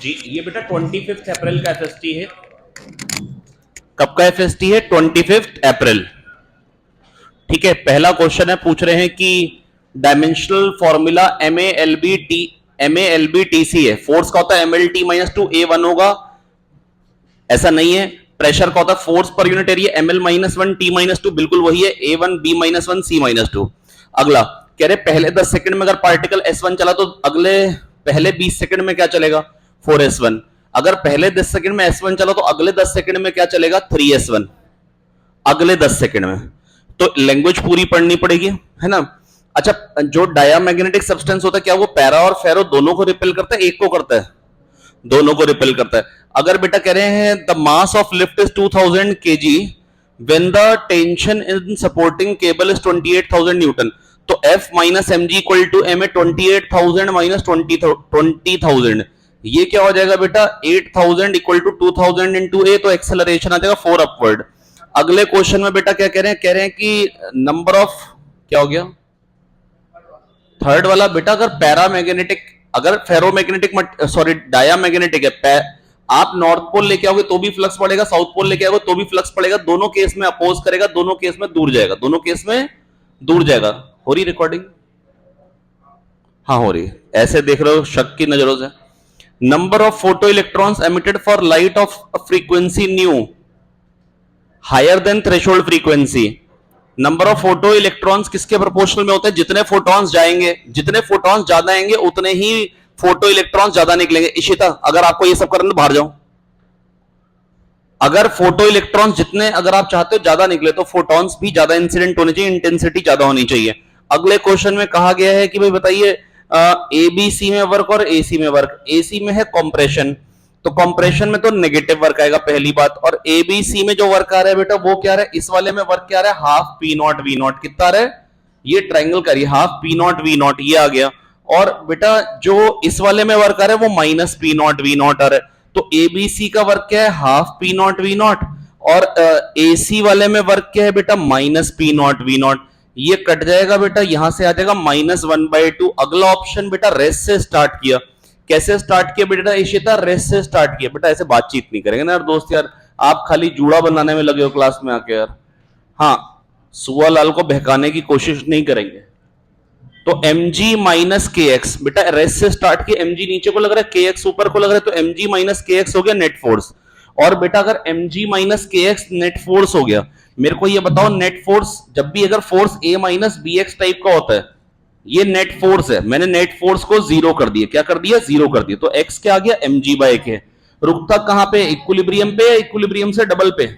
जी ये बेटा 25 अप्रैल का एफएसटी है। कब का एफएसटी है? 25 अप्रैल। ठीक है, पहला क्वेश्चन है, पूछ रहे हैं कि dimensional formula M a L b T c है। फोर्स का होता है M L T minus two a one होगा, ऐसा नहीं है। प्रेशर का होता है फोर्स पर unit area M L minus one T minus two, बिल्कुल वही है, A one B minus one C minus two. अगला कह रहे पहले 10 सेकंड में अगर पार्टिकल एस वन चला तो अगले पहले 20 सेकंड में क्या चलेगा? 4s1। अगर पहले 10 सेकंड में s1 चला तो अगले 10 सेकंड में क्या चलेगा? 3s1, अगले 10 सेकंड में। तो लैंग्वेज पूरी पढ़नी पड़ेगी, है ना। अच्छा, जो डायामैग्नेटिक सब्सटेंस होता है क्या वो पैरा और फेरो दोनों को रिपेल करता है, एक को करता है? दोनों को रिपेल करता है। अगर बेटा कह रहे हैं the mass of lift is 2000 kg when the tension in supporting cable is 28000 newton, तो F minus M G equal to M A 28000 minus 20000, ये क्या हो जाएगा बेटा? 8000 इक्वल टू 2000 इंटू ए, तो एक्सेलरेशन आ जाएगा 4 अपवर्ड। अगले क्वेश्चन में बेटा क्या कह रहे हैं? कह रहे हैं कि नंबर ऑफ, क्या हो गया थर्ड वाला? बेटा अगर पैरामैग्नेटिक, अगर फेरोमैग्नेटिक, सॉरी डायामैग्नेटिक है, आप नॉर्थ पोल लेके आओगे तो भी फ्लक्स पड़ेगा, साउथ पोल लेके आओगे तो भी फ्लक्स पड़ेगा, दोनों केस में अपोज करेगा, दोनों केस में दूर जाएगा, दोनों केस में दूर जाएगा। हो रही रिकॉर्डिंग? हाँ हो रही। ऐसे देख रहे हो शक की नजरों से। Number of photo electrons emitted for light of frequency nu higher than threshold frequency. Number of photo electrons किसके प्रोपोर्शनल में होते हैं? जितने फोटॉन्स जाएंगे, जितने फोटॉन्स ज्यादा आएंगे उतने ही फोटो इलेक्ट्रॉन्स ज्यादा निकलेंगे। इशिता, अगर आपको ये सब करना तो बाहर जाओ। अगर फोटो इलेक्ट्रॉन्स जितने, अगर आप चाहते हो ज्यादा निकले तो फोटॉन्स भी ज्यादा इंसिडेंट होने चाहिए, इंटेंसिटी ज्यादा होनी चाहिए। अगले क्वेश्चन में कहा गया है कि भाई बताइए एबीसी में वर्क और एसी में वर्क। एसी में है कॉम्प्रेशन, तो कॉम्प्रेशन में तो नेगेटिव वर्क आएगा पहली बात, और एबीसी में जो वर्क आ रहा है बेटा वो क्या आ रहा है? इस वाले में वर्क क्या आ रहा है? Half P not we naught. कितना आ रहा है? ये ट्राइंगल का half P not we not, ये आ गया। और बेटा जो इस वाले में वर्क आ रहा है वो minus p not we nought आ रहा है। तो एबीसी का वर्क क्या है? Half P not we nought. और एसी वाले में वर्क क्या है बेटा? Minus p not we not. ये कट जाएगा बेटा, यहां से आ जाएगा -1/2। अगला ऑप्शन बेटा रेस से स्टार्ट किया। कैसे स्टार्ट किया बेटा? इशिता रेस से स्टार्ट किया। बेटा ऐसे बातचीत नहीं करेंगे ना यार दोस्त, यार आप खाली जूड़ा बनाने में लगे हो क्लास में आके यार। हाँ, सुवालाल को बहकाने की कोशिश नहीं करेंगे। तो mg माइनस के एक्स, बेटा रेस से स्टार्ट किया, mg नीचे को लग रहा है, के एक्स ऊपर को लग रहा है, तो mg माइनस के एक्स हो गया नेट फोर्स। और बेटा अगर mg माइनस के एक्स नेट फोर्स हो गया, मेरे को ये बताओ नेट फोर्स जब भी अगर force a minus B X type का होता है, ये नेट फोर्स है, मैंने नेट फोर्स को जीरो कर दिया। क्या कर दिया? जीरो कर दिया। तो x क्या आ गया? mg बाय के। रुकता कहां पे? इक्विलिब्रियम पे या इक्विलिब्रियम से डबल पे?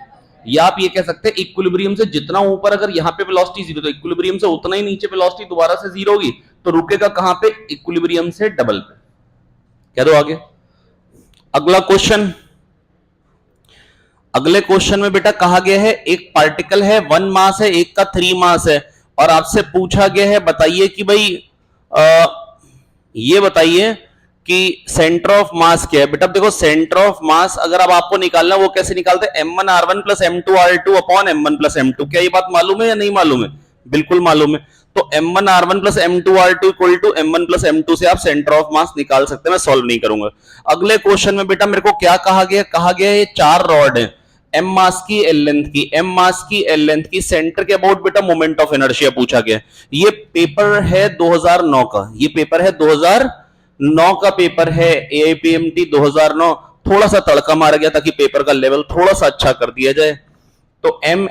या आप ये कह सकते हैं इक्विलिब्रियम से जितना ऊपर अगर यहां पे वेलोसिटी जीरो, तो इक्विलिब्रियम से उतना ही नीचे वेलोसिटी दोबारा से जीरो होगी, तो रुकेगा कहां पे? इक्विलिब्रियम से डबल पे। कह दो आगे। अगला क्वेश्चन, अगले क्वेश्चन में बेटा कहा गया है एक पार्टिकल है 1 मास है, एक का 3 मास है, और आपसे पूछा गया है बताइए कि भाई ये बताइए कि सेंटर ऑफ मास क्या है। बेटा देखो सेंटर ऑफ मास अगर अब आपको निकालना, वो कैसे निकालते हैं? m1r1 plus m2r2 upon m1 plus m2। क्या ये बात मालूम है या नहीं मालूम है? बिल्कुल मालूम है। तो m1r1 plus m2r2 equal to m1 plus m2 से आप सेंटर ऑफ मास निकाल सकते हैं। मैं सॉल्व नहीं करूंगा। अगले क्वेश्चन में बेटा मेरे को क्या कहा गया? कहा गया ये 4 रॉड है, m मास की एल लेंथ की, m मास की एल लेंथ की, सेंटर के अबाउट बेटा मोमेंट ऑफ इनर्शिया पूछा गया। ये पेपर है 2009 का, ये पेपर है 2009 का पेपर है, एआईपीएमटी 2009। थोड़ा सा तड़का मारा गया ताकि पेपर का लेवल थोड़ा सा अच्छा कर दिया जाए। तो एम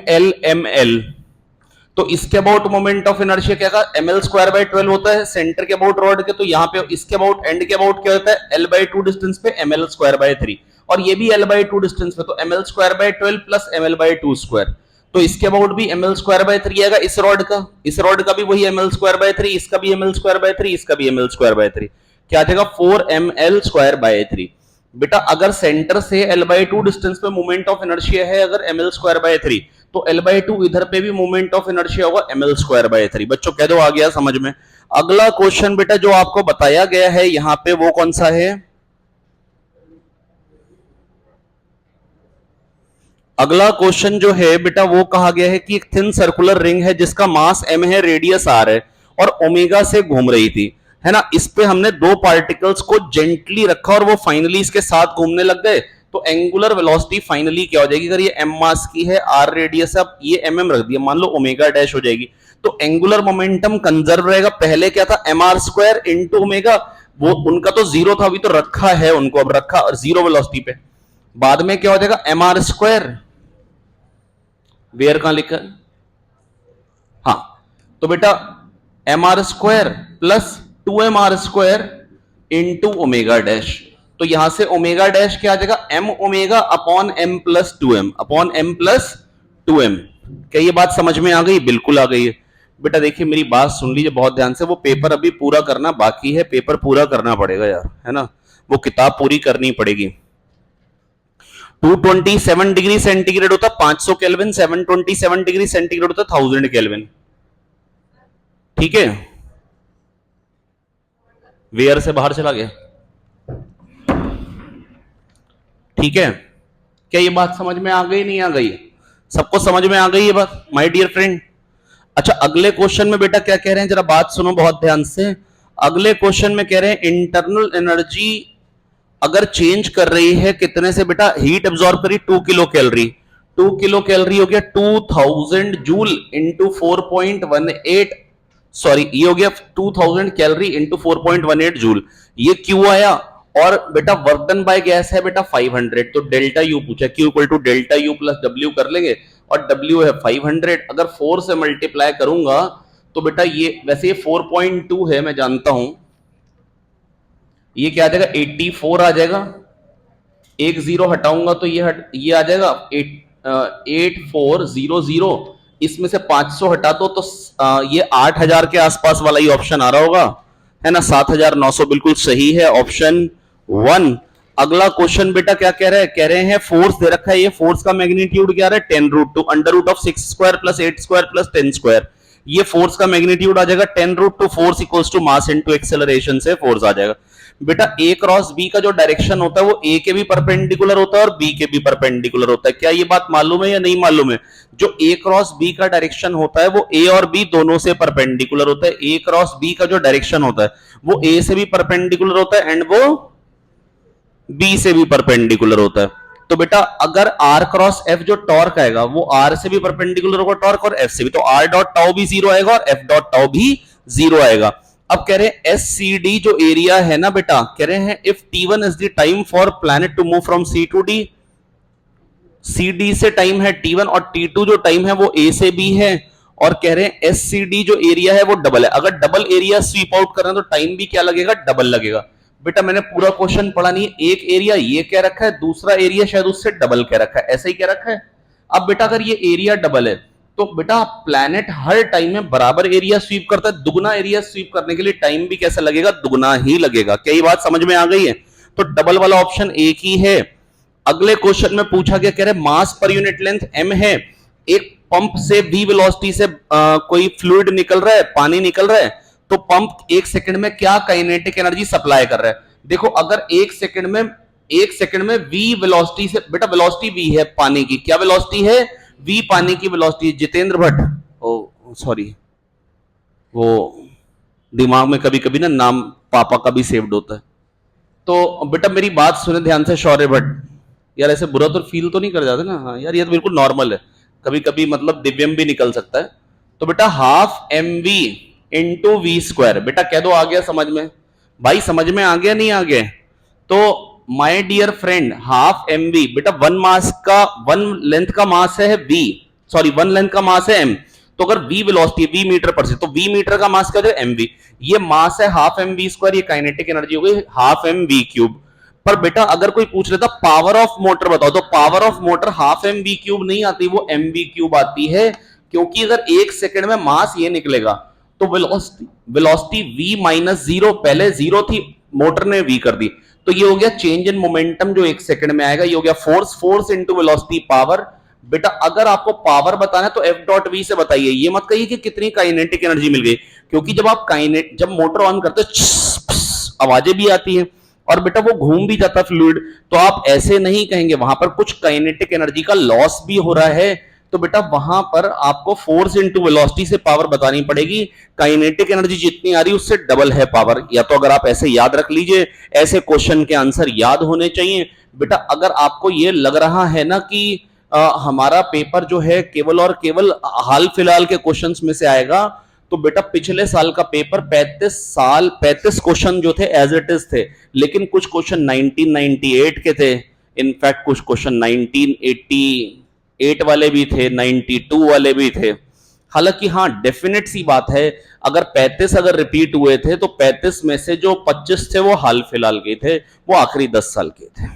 एल, तो इसके अबाउट मोमेंट ऑफ इनर्शिया क्या का? ml²/12 होता है सेंटर के अबाउट रॉड के, तो यहाँ पे इसके अबाउट एंड के अबाउट क्या होता है? l/2 डिस्टेंस पे ml²/3, और ये भी l/2 डिस्टेंस पे, तो ml²/12 प्लस ml/2²। तो इसके अबाउट भी ml²/3 आएगा इस रॉड का, इस रॉड का भी वही ml²/3, इसका भी ml²/3, इसका भी ml²/3। क्या आ जाएगा? 4ml²/3। बेटा अगर सेंटर से l/2 डिस्टेंस पे मोमेंट ऑफ इनर्शिया है अगर ml²/3, तो l/2 इधर पे भी मोमेंट ऑफ इनर्शिया होगा ml²/3। बच्चों कह दो आ गया समझ में। अगला क्वेश्चन बेटा जो आपको बताया गया है यहां पे वो कौन सा है? अगला क्वेश्चन जो है बेटा वो कहा गया है कि एक थिन सर्कुलर रिंग है जिसका मास m है, रेडियस r है, और ओमेगा से घूम रही थी। है ना, इस पे हमने दो पार्टिकल्स को जेंटली रखा और वो फाइनली इसके साथ घूमने लग गए, तो एंगुलर वेलोसिटी फाइनली क्या हो जाएगी, अगर ये m मास की है, r रेडियस है, अब ये mm रख दिया, मान लो ओमेगा डैश हो जाएगी, तो एंगुलर मोमेंटम कंजर्व रहेगा। पहले क्या था, mr स्क्वायर इंटू ओमेगा, वो उनका तो जीरो था, अभी तो रखा है उनको, अब रखा और जीरो वेलोसिटी पे, बाद में क्या हो जाएगा mr स्क्वायर, वेयर कहां लिखा है, हाँ, तो बेटा mr square plus 2mr square into omega dash, तो यहां से ओमेगा डैश क्या आ जाएगा, m omega upon m plus 2m upon m plus 2m। क्या ये बात समझ में आ गई, बिल्कुल आ गई है बेटा। देखिए मेरी बात सुन लीजिए बहुत ध्यान से, वो पेपर अभी पूरा करना बाकी है, पेपर पूरा करना पड़ेगा यार, है ना, वो किताब पूरी करनी पड़ेगी। 227 डिग्री सेंटीग्रेड होता 500 केल्विन, 727 डिग्री सेंटीग्रेड होता 1000 केल्विन, ठीक है। वेयर से बाहर चला गया, ठीक है। क्या ये बात समझ में आ गई, नहीं आ गई, सबको समझ में आ गई ये बात माय डियर फ्रेंड। अच्छा अगले क्वेश्चन में बेटा क्या कह रहे हैं, जरा बात सुनो बहुत ध्यान से। अगले क्वेश्चन में कह रहे हैं इंटरनल एनर्जी अगर चेंज कर रही है कितने से बेटा, हीट एब्जॉर्ब करी 2 किलो कैलोरी, 2 किलो कैलोरी हो गया 2000 जूल इंटू 4.18, सॉरी ये हो गया 2000 कैलोरी इंटू 4.18 जूल, ये क्यू आया, और बेटा वर्क डन बाय गैस है बेटा 500, तो डेल्टा यू पूछा, Q equal to delta U plus W कर लेंगे, और डब्ल्यू है 500, अगर 4 से मल्टीप्लाई करूंगा तो बेटा ये वैसे ये 4.2 है मैं जानता हूं, ये क्या आ जाएगा 84 आ जाएगा, एक जीरो हटाऊंगा तो ये आ जाएगा 8400, इसमें से 500 हटा दो तो ये 8000 के आसपास वाला ही ऑप्शन आ रहा होगा, है ना, 7900 बिल्कुल सही है ऑप्शन 1। अगला क्वेश्चन बेटा क्या कह रहे हैं, कह रहे हैं फोर्स दे रखा है, ये फोर्स का मैग्नीट्यूड क्या है 10√2 under root of 6 square plus 8 square plus 10 square, ये फोर्स का मैग्नीट्यूड आ जाएगा 10√2 force equals to mass into acceleration से फोर्स आ जाएगा। बेटा ए क्रॉस बी का जो डायरेक्शन होता है वो ए के भी परपेंडिकुलर होता है और बी के भी परपेंडिकुलर होता है, क्या ये बात मालूम है या नहीं मालूम है। जो ए क्रॉस बी का डायरेक्शन होता है वो ए और बी दोनों से परपेंडिकुलर होता है, ए क्रॉस बी का जो डायरेक्शन होता है वो ए से भी परपेंडिकुलर होता है एंड वो बी से भी परपेंडिकुलर होता है। तो बेटा अगर r क्रॉस f जो टॉर्क आएगा वो r से भी परपेंडिकुलर होगा टॉर्क और f से भी, तो r डॉट टाउ भी जीरो आएगा और f डॉट टाउ भी जीरो आएगा। अब कह रहे हैं SCD जो एरिया है ना बेटा, कह रहे हैं if T1 is the time for planet to move from C to D, CD से टाइम है T1 और T2 जो टाइम है वो A से B है, और कह रहे हैं SCD जो एरिया है वो डबल है, अगर डबल एरिया स्वीप आउट कर रहे हैं तो टाइम भी क्या लगेगा, डबल लगेगा। बेटा मैंने पूरा क्वेश्चन पढ़ा नहीं, एक एरिया ये कह रखा है, दूसरा एरिया शायद उससे डबल कह रखा है, ऐसा ही कह रखा है। अब बेटा अगर ये एरिया डबल है तो बेटा प्लैनेट हर टाइम में बराबर एरिया स्वीप करता है, दुगना एरिया स्वीप करने के लिए टाइम भी कैसा लगेगा, दुगना ही लगेगा। क्या ये बात समझ में आ गई है, तो डबल वाला ऑप्शन एक ही है। अगले क्वेश्चन में पूछा गया, कह रहे मास पर यूनिट लेंथ m है, एक पंप से v वेलोसिटी से कोई फ्लूइड निकल रहा है, पानी निकल रहा है, तो पंप एक सेकंड में क्या काइनेटिक एनर्जी सप्लाई कर रहा है। देखो अगर एक सेकंड में v वेलोसिटी से, बेटा वेलोसिटी v है पानी की, क्या वेलोसिटी है, v पानी की वेलोसिटी। जितेंद्र भट्ट, ओ सॉरी वो दिमाग में कभी कभी ना नाम पापा का भी सेव्ड होता है, तो बेटा मेरी बात सुने ध्यान से। शौर्य भट्ट, यार ऐसे बुरा तो फील तो नहीं कर जाते ना, हाँ यार ये तो बिल्कुल नॉर्मल है, कभी कभी मतलब दिव्यम भी निकल सकता है। तो बेटा half mv into V square, बेटा कह दो आ गया समझ में, भाई समझ में आ गया नहीं आ गया। तो my dear friend half mv, बेटा वन लेंथ का मास है v, सॉरी वन लेंथ का मास है m, तो अगर v वेलोसिटी v मीटर पर से, तो v मीटर का मास क्या है mv, ये मास है हाफ mv स्क्वायर, ये काइनेटिक एनर्जी हो गई हाफ mv क्यूब। पर बेटा अगर कोई पूछ लेता पावर ऑफ मोटर बताओ, तो power of motor half mv cube नहीं आती, वो mv क्यूब आती है, क्योंकि अगर एक सेकंड में मास ये निकलेगा तो वेलोसिटी v माइनस जीरो, पहले जीरो थी मोटर ने v कर दी, तो ये हो गया चेंज इन मोमेंटम जो एक सेकंड में आएगा, ये हो गया फोर्स इनटू वेलोसिटी पावर। बेटा अगर आपको पावर बताना है तो f डॉट v से बताइए, ये मत कहिए कि कितनी काइनेटिक एनर्जी मिल गई, क्योंकि जब मोटर ऑन करते हो आवाजें भी आती हैं और बेटा वो घूम भी जाता फ्लूइड, तो आप ऐसे नहीं कहेंगे, वहां पर कुछ काइनेटिक एनर्जी का लॉस भी हो रहा है, तो बेटा वहां पर आपको फोर्स इंटू वेलोसिटी से पावर बतानी पड़ेगी। काइनेटिक एनर्जी जितनी आ रही है उससे डबल है पावर। या तो अगर आप ऐसे याद रख लीजिए, ऐसे क्वेश्चन के आंसर याद होने चाहिए बेटा। अगर आपको ये लग रहा है ना कि हमारा पेपर जो है केवल और केवल हाल फिलहाल के क्वेश्चंस में से आएगा, तो बेटा पिछले साल का पेपर 35 क्वेश्चन जो थे एज इट इज थे, लेकिन कुछ क्वेश्चन 1998 के थे, इनफैक्ट कुछ क्वेश्चन 1988 वाले भी थे, 92 वाले भी थे। हालांकि हाँ, डेफिनेट सी बात है, अगर 35 अगर रिपीट हुए थे तो 35 में से जो 25 थे वो हाल फिलहाल के थे, वो आखिरी 10 साल के थे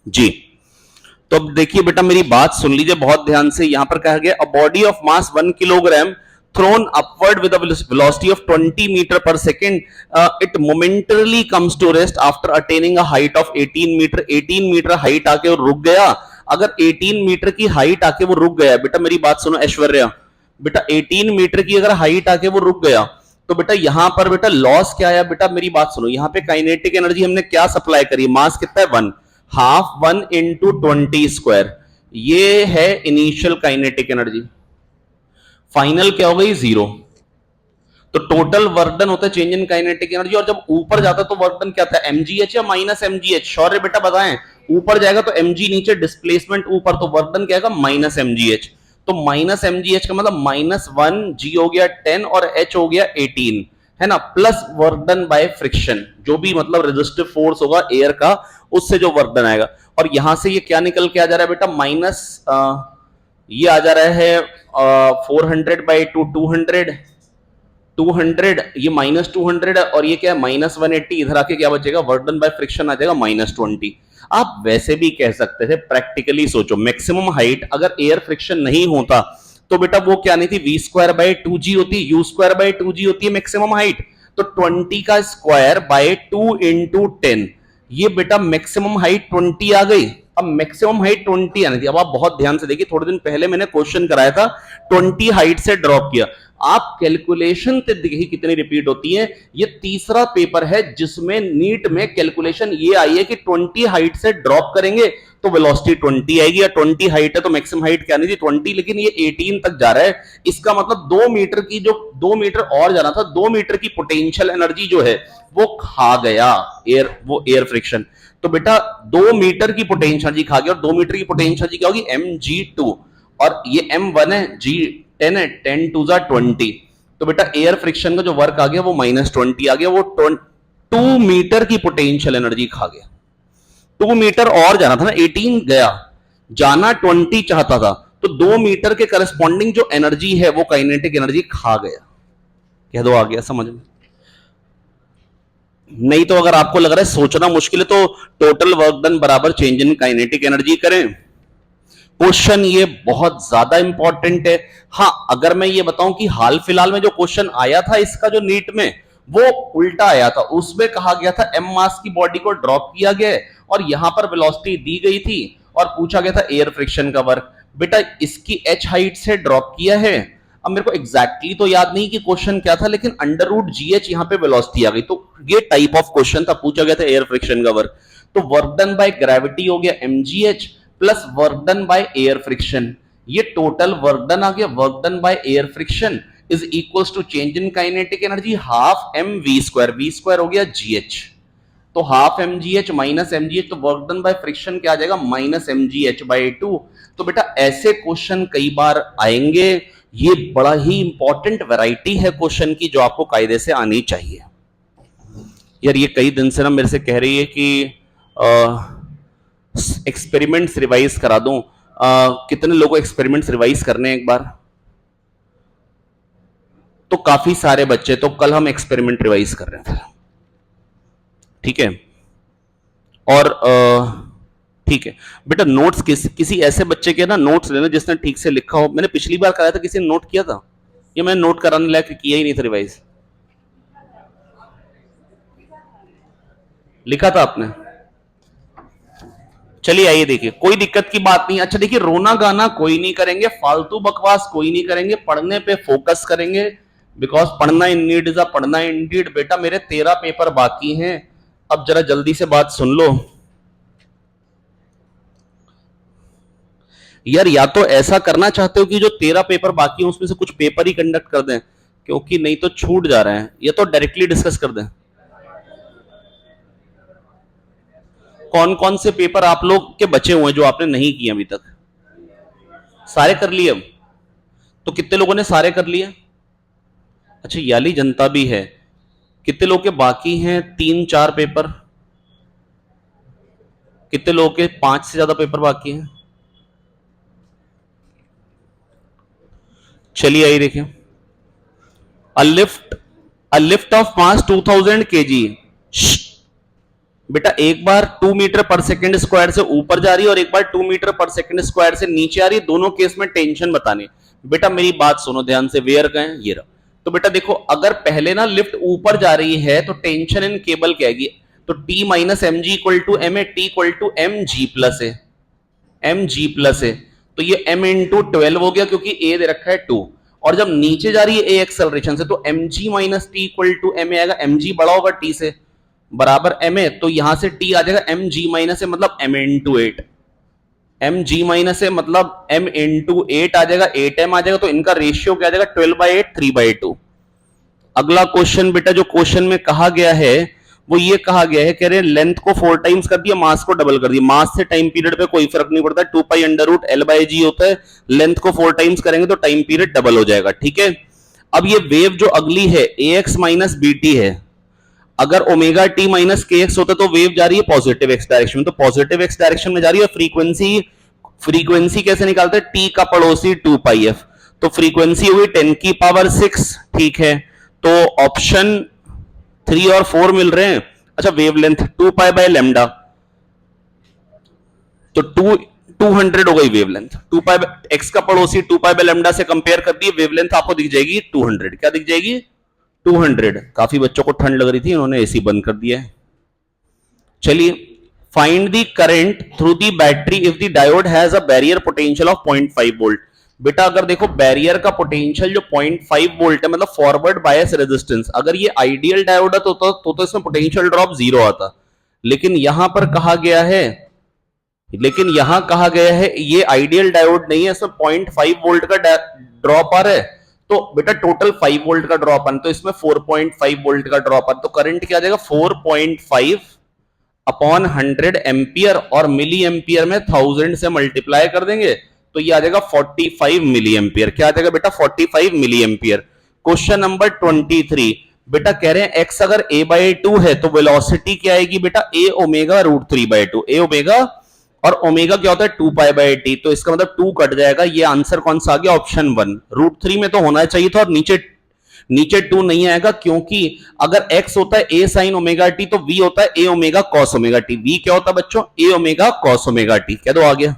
जी। तो अब देखिए बेटा, मेरी बात सुन लीजिए बहुत ध्यान से। यहां पर कहा गया, a body of mass 1 kilogram thrown upward with a velocity of 20 metre per second, it momentarily comes to rest after attaining a height of 18 metre. 18 metre height आके वो रुक गया। अगर 18 मीटर की हाइट आके वो रुक गया, बेटा मेरी बात सुनो ऐश्वर्या, बेटा 18 मीटर की अगर हाइट आके वो रुक गया, तो बेटा यहां पर बेटा लॉस क्या आया, बेटा मेरी बात सुनो, यहां पे काइनेटिक एनर्जी हमने क्या सप्लाई करी, मास कितना है 1, हाफ 1 इंटू 20 स्क्वायर, ये है इनिशियल काइनेटिक एनर्जी। फाइनल क्या हो गई 0। तो टोटल वर्क डन होता है चेंज इन काइनेटिक एनर्जी, और जब ऊपर जाता है तो वर्क डन क्या था, mgh या माइनस mgh, शौर्य बेटा बताएं। ऊपर जाएगा तो mg, नीचे डिस्प्लेसमेंट ऊपर, तो वर्क डन क्या आएगा माइनस mgh। तो माइनस mgh का मतलब -1 g हो गया 10 और h हो गया 18, है ना, plus work done by friction, जो भी मतलब रेजिस्टिव फोर्स होगा एयर का, उससे जो वर्क डन आएगा। और यहां से ये क्या निकल के आ जा रहा है बेटा, माइनस ये आ जा रहा है 400 बाई 200, 200, ये -200 है, और ये क्या है -180, इधर आके क्या बचेगा, वर्क डन बाय फ्रिक्शन आ जाएगा -20। आप वैसे भी कह सकते थे, प्रैक्टिकली सोचो, मैक्सिमम हाइट अगर एयर फ्रिक्शन नहीं होता तो बेटा वो क्या नहीं थी, v²/2g होती, u²/2g होती है मैक्सिमम हाइट। तो 20 का स्क्वायर बाय 2 इंटू 10, ये बेटा मैक्सिमम हाइट 20 आ गई। अब मैक्सिमम हाइट 20 आनी थी। अब आप बहुत ध्यान से देखिए, थोड़े दिन पहले मैंने क्वेश्चन कराया था, 20 हाइट से ड्रॉप किया। आप कैलकुलेशन देखिए कितनी रिपीट होती है। ये तीसरा पेपर है जिसमें नीट में कैलकुलेशन ये आई है कि 20 हाइट से ड्रॉप करेंगे तो वेलोसिटी 20 आएगी, या 20 हाइट है तो मैक्सिमम हाइट क्या नहीं थी 20, लेकिन ये 18 तक जा रहा है। इसका मतलब 2 मीटर की, जो 2 मीटर और जाना था, 2 मीटर की पोटेंशियल एनर्जी जो है वो खा गया एयर, वो एयर फ्रिक्शन। तो बेटा 2 मीटर की पोटेंशियल एनर्जी खा गया, और 2 मीटर की पोटेंशियल एनर्जी क्या होगी, mg2, और ये m1 है, g10 है, 10 2 20। तो बेटा एयर फ्रिक्शन का जो वर्क आ गया वो -20 आ गया, वो 2 मीटर की पोटेंशियल एनर्जी खा गया। 2 मीटर और जाना था ना, 18 गया, जाना 20 चाहता था, तो 2 मीटर के करस्पॉन्डिंग जो एनर्जी है वो काइनेटिक एनर्जी खा गया। कह दो आ गया समझ में? नहीं तो अगर आपको लग रहा है सोचना मुश्किल है, तो टोटल वर्क डन बराबर चेंज इन काइनेटिक एनर्जी करें। क्वेश्चन ये बहुत ज्यादा इंपॉर्टेंट है। हाँ, अगर मैं ये बताऊं कि हाल फिलहाल में जो क्वेश्चन आया था इसका जो नीट में, वो उल्टा आया था। उसमें कहा गया था एम मास की बॉडी को ड्रॉप किया गया और यहां पर वेलोसिटी दी गई थी और पूछा गया था एयर फ्रिक्शन का वर्क। बेटा इसकी एच हाइट से ड्रॉप किया है। अब मेरे को एग्जैक्टली तो याद नहीं कि क्वेश्चन क्या था, लेकिन √GH यहां पे वेलोसिटी आ गई, तो ये टाइप ऑफ क्वेश्चन था, पूछा गया था एयर फ्रिक्शन का वर्क। तो वर्क डन बाय ग्रेविटी हो गया mgh plus work done by air friction, ये टोटल वर्क डन आ गया। Work done by air friction is equals to change in kinetic energy half mv², v² हो गया gh, तो half mgh minus mgh, तो work done by friction क्या आ जाएगा, -mgh/2। तो बेटा ऐसे क्वेश्चन कई बार आएंगे, ये बड़ा ही इंपॉर्टेंट वैरायटी है क्वेश्चन की जो आपको कायदे से आनी चाहिए। यार ये कई दिन से ना मेरे से कह रही है कि एक्सपेरिमेंट्स रिवाइज करा दूं। कितने लोगों एक्सपेरिमेंट्स रिवाइज करने हैं एक बार? तो काफी सारे बच्चे, तो कल हम एक्सपेरिमेंट रिवाइज कर रहे थे, ठीक है। और ठीक है बेटा, नोट्स किसी ऐसे बच्चे के ना नोट्स लेना जिसने ठीक से लिखा हो। मैंने पिछली बार कराया था, किसी ने नोट किया था? ये मैंने नोट कराने लायक किया ही नहीं था, रिवाइज लिखा था आपने? चलिए आइए देखिए, कोई दिक्कत की बात नहीं। अच्छा देखिए, रोना गाना कोई नहीं करेंगे, फालतू बकवास कोई नहीं करेंगे, पढ़ने पे फोकस करेंगे, बिकॉज पढ़ना इन नीड इज अ पढ़ना इंडीड। बेटा मेरे 13 पेपर बाकी हैं, अब जरा जल्दी से बात सुन लो। यार या तो ऐसा करना चाहते हो कि जो 13 पेपर बाकी है उसमें से कुछ पेपर ही कंडक्ट कर दें, क्योंकि नहीं तो छूट जा रहे हैं, या तो डायरेक्टली डिस्कस कर दें। कौन कौन से पेपर आप लोग के बचे हुए हैं जो आपने नहीं किए अभी तक? सारे कर लिए अब? तो कितने लोगों ने सारे कर लिए? अच्छा, याली जनता भी है। कितने लोग के बाकी हैं 3-4 पेपर? कितने लोगों के 5 से ज्यादा पेपर बाकी हैं? चलिए आइए देखिए, a lift of mass 2000 kg। बेटा एक बार 2 मीटर पर सेकंड स्क्वायर से ऊपर जा रही है और एक बार 2 मीटर पर सेकंड स्क्वायर से नीचे आ रही है, दोनों केस में टेंशन बतानी। बेटा मेरी बात सुनो ध्यान से, वेयर का है ये रहा। तो बेटा देखो, अगर पहले ना लिफ्ट ऊपर जा रही है तो टेंशन इन केबल क्या आएगी? तो T minus M G equal to M a, T equal to m g plus a, m g plus a. तो ये m इंटू 12 हो गया, क्योंकि a दे रखा है 2। और जब नीचे जा रही है a एक्सेलरेशन से, तो mg minus T equal to M आएगा, mg बड़ा होगा t से, बराबर ma। तो यहां से t आ जाएगा mg माइनस ए, मतलब m इंटू 8। mg माइनस ए मतलब m इंटू 8 आ जाएगा, 8m आ जाएगा। तो इनका रेशियो क्या आ जाएगा? 12/8, 3/2। अगला क्वेश्चन बेटा, जो क्वेश्चन में कहा गया है वो ये कहा गया है, कह रहे हैं लेंथ को 4 टाइम्स कर दिया, मास को डबल कर दिया। मास से टाइम पीरियड पे कोई फर्क नहीं पड़ता, 2 pi under root l by g होता है। लेंथ को 4 टाइम्स करेंगे तो टाइम पीरियड डबल हो जाएगा, ठीक है। अब ये वेव जो अगली है ए एक्स माइनस बी टी है, अगर ओमेगा टी माइनस के एक्स होता तो वेव जा रही है पॉजिटिव एक्स डायरेक्शन में, तो पॉजिटिव एक्स डायरेक्शन में जा रही है। फ्रीक्वेंसी, फ्रीक्वेंसी कैसे निकालते हैं? टी का पड़ोसी 2 पाई एफ, तो फ्रीक्वेंसी हुई 10 की पावर 6, ठीक है। तो ऑप्शन 3 और 4 मिल रहे हैं। अच्छा, वेवलेंथ 2 पाई बाय लैम्डा, तो 200 हो गई वेवलेंथ। 2 पाई एक्स का पड़ोसी 2 पाई बाय लैम्डा से कंपेयर कर दिए, वेवलेंथ आपको दिख जाएगी 200। क्या दिख जाएगी? 200। काफी बच्चों को ठंड लग रही थी, उन्होंने एसी बंद कर दिया है। चलिए, find the current through the battery if the diode has a barrier potential of 0.5 volt. बेटा अगर देखो बैरियर का पोटेंशियल जो 0.5 वोल्ट है, मतलब फॉरवर्ड बायस रेजिस्टेंस, अगर ये आइडियल डायोड है तो इसमें पोटेंशियल ड्रॉप 0 आता। लेकिन यहां पर कहा गया है, लेकिन यहां कहा गया है ये आइडियल डायोड नहीं है, इसमें 0.5 वोल्ट का ड्रॉप आ रहा है। तो बेटा टोटल 5 वोल्ट का ड्रॉप आना, तो इसमें 4.5 वोल्ट का ड्रॉप आना। तो करंट क्या आ जाएगा? 4.5 अपॉन 100 एम्पियर, और मिली एम्पियर में 1000 से मल्टीप्लाई कर देंगे तो ये आ जाएगा 45 मिली एम्पियर। क्या आ जाएगा बेटा? 45 मिली एम्पियर। क्वेश्चन नंबर 23, बेटा कह रहे हैं x अगर a/2 है तो वेलोसिटी क्या आएगी बेटा? a omega root 3/2। a omega, और ओमेगा क्या होता है? 2 पाई बाय टी, तो इसका मतलब 2 कट जाएगा। ये आंसर कौन सा आ गया? ऑप्शन 1। रूट 3 में तो होना चाहिए था, और नीचे 2 नहीं आएगा, क्योंकि अगर x होता है a साइन ओमेगा टी तो v होता है a omega cos omega T. v क्या होता है बच्चों? a omega cos omega T. कह दो आ गया।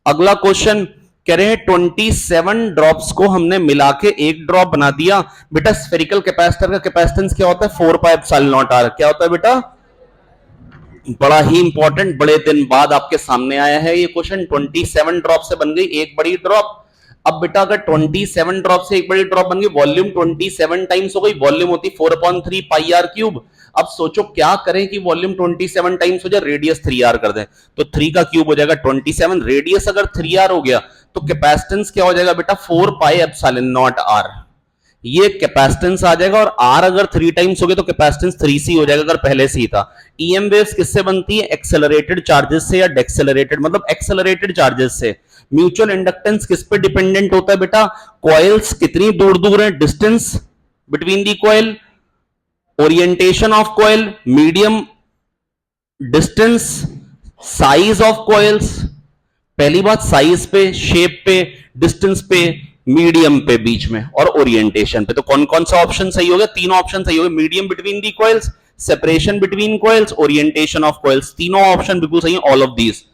अगला क्वेश्चन कह रहे हैं 27 ड्रॉप्स को हमने मिला के एक ड्रॉप बना दिया। बेटा स्फेरिकल कैपेसिटर का कैपेसिटेंस क्या होता है? 4 पाई एप्सिलॉन नॉट आर। क्या होता है बेटा? बड़ा ही इंपॉर्टेंट, बड़े दिन बाद आपके सामने आया है ये क्वेश्चन। 27 ड्रॉप से बन गई एक बड़ी ड्रॉप। अब बेटा अगर 27 ड्रॉप से एक बड़ी ड्रॉप बन गई, वॉल्यूम 27 टाइम्स हो गई, वॉल्यूम होती 4/3 पाई आर क्यूब। अब सोचो क्या करें कि वॉल्यूम 27 टाइम्स हो जाए, रेडियस 3r कर दें, तो 3 का क्यूब हो जाएगा 27। रेडियस अगर 3r हो गया तो कैपेसिटेंस क्या हो जाएगा बेटा? 4 पाई एप्सिलॉन नॉट आर। ये कैपेसिटेंस आ जाएगा, और r अगर 3 टाइम्स हो गया तो कैपेसिटेंस 3c हो जाएगा अगर पहले से ही था। ईएम वेव्स किससे बनती है? एक्सेलरेटेड चार्जेस से या डेक्सेलरेटेड, मतलब एक्सेलरेटेड चार्जेस से। म्यूचुअल इंडक्टेंस किस पे डिपेंडेंट होता है बेटा? कॉइल्स कितनी दूर दूर है, distance between the coil, orientation of coil, medium distance, size of coils. पहली बात साइज पे, शेप पे, डिस्टेंस पे, मीडियम पे बीच में, और ओरिएंटेशन पे। तो कौन कौन सा ऑप्शन सही हो गया? तीनों ऑप्शन सही हो गए। Medium between the coils, separation between coils, orientation of coils, तीनों ऑप्शन बिल्कुल सही है, all of these.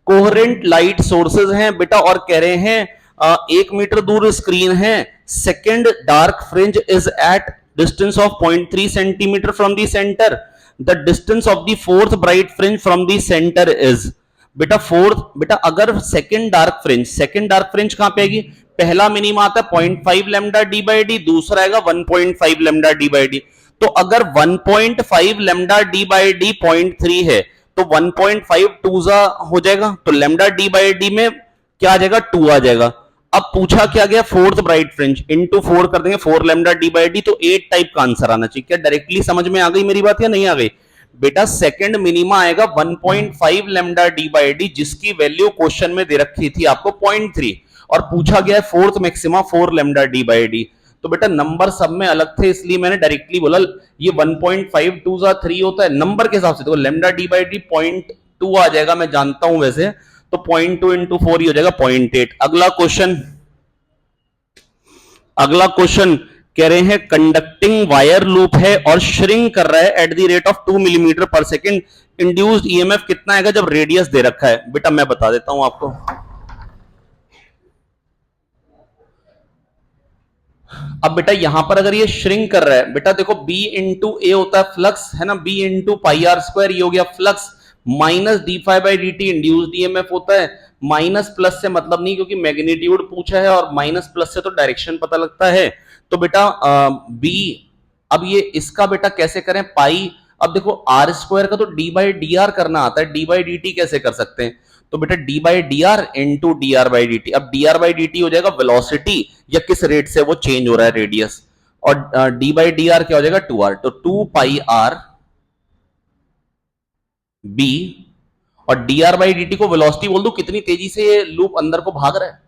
Coherent light sources हैं बेटा, और कह रहे हैं 1 मीटर दूर स्क्रीन है, second dark fringe is at distance of 0.3 centimetre from the centre, the distance of the fourth bright fringe from the centre is. बेटा बेटा अगर सेकेंड डार्क फ्रिंज कहां पे आएगी? पहला मिनिमा आता है 0.5 लैम्डा डी बाई डी, दूसरा आएगा 1.5 लैम्डा डी बाई डी। तो अगर 1.5 लैम्डा डी बाई डी 0.3 है तो 1.5 टूजा हो जाएगा, तो लैम्डा डी बाई डी में क्या आ जाएगा, 2 आ जाएगा। अब पूछा क्या गया, फोर्थ ब्राइट फ्रिंज इंटू 4 कर देंगे, 4 लैम्डा डी बाई डी, तो 8 टाइप का आंसर आना चाहिए। क्या डायरेक्टली समझ में आ गई मेरी बात या नहीं आ गई? बेटा सेकंड मिनिमा आएगा 1.5 लैम्डा डी बाई डी, जिसकी वैल्यू क्वेश्चन में दे रखी थी आपको 0.3, और पूछा गया है fourth maxima 4 lambda D by D. तो बेटा नंबर सब में अलग थे, इसलिए मैंने डायरेक्टली बोला ये 1.5 2 जा 3 होता है नंबर के हिसाब से। तो लैम्डा डी बाई डी 0.2 आ जाएगा, मैं जानता हूं वैसे, तो 0.2 इंटू 4 ही हो जाएगा 0.8। अगला क्वेश्चन, अगला क्वेश्चन कह रहे हैं कंडक्टिंग वायर लूप है और श्रिंक कर रहा है at the rate of 2 millimetre पर सेकेंड, इंड्यूस्ड ईएमएफ कितना आएगा जब रेडियस दे रखा है? बेटा मैं बता देता हूं आपको। अब बेटा यहां पर अगर ये श्रिंक कर रहा है, बेटा देखो B इंटू ए होता है फ्लक्स, है ना, B into pi R square, ये हो गया flux, minus D phi by D T induced EMF होता है। माइनस प्लस से मतलब नहीं, क्योंकि मैग्नीट्यूड पूछा है और माइनस प्लस से तो डायरेक्शन पता लगता है। तो बेटा बी, अब ये इसका बेटा कैसे करें, पाई, अब देखो आर स्क्वायर का तो डी बाई डी आर करना आता है, डी बाई डी टी कैसे कर सकते हैं? तो बेटा d by d r into d r by D t. अब d r by D t हो जाएगा वेलोसिटी या किस रेट से वो चेंज हो रहा है रेडियस, और डी बाई डी आर क्या हो जाएगा 2r, तो 2 पाई आर बी, और D r by D T को वेलोसिटी बोल दो, कितनी तेजी से ये लूप अंदर को भाग रहा है,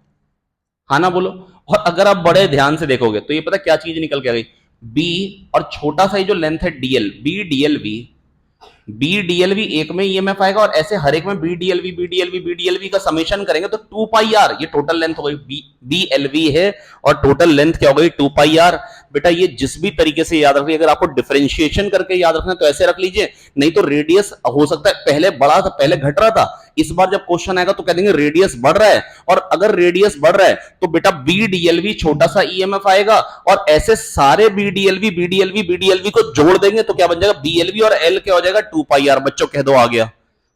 हाँ ना बोलो। और अगर आप बड़े ध्यान से देखोगे तो ये पता क्या चीज निकल के आ गई, बी, और छोटा सा जो लेंथ है d l, b d l v, b d l v एक में ईएमएफ आएगा, और ऐसे हर एक में b d l v b d l v b d l v का समेशन करेंगे तो 2 पाई आर, ये टोटल लेंथ हो गई, बी एलवी है और टोटल लेंथ क्या हो गई 2 पाई आर। बेटा ये जिस भी तरीके से याद रखिए, अगर आपको डिफरेंशिएशन करके याद रखना है तो ऐसे रख लीजिए, नहीं तो रेडियस हो सकता है पहले बड़ा था, पहले घट रहा था, इस बार जब क्वेश्चन आएगा तो कह देंगे रेडियस बढ़ रहा है, और अगर रेडियस बढ़ रहा है तो बेटा बी डीएलवी छोटा सा ईएमएफ आएगा, और ऐसे सारे B d l v b d l v b डीएलवी को जोड़ देंगे तो क्या बन जाएगा, बीएलवी और एल क्या हो जाएगा 2 पाई आर। बच्चों कह दो आ गया,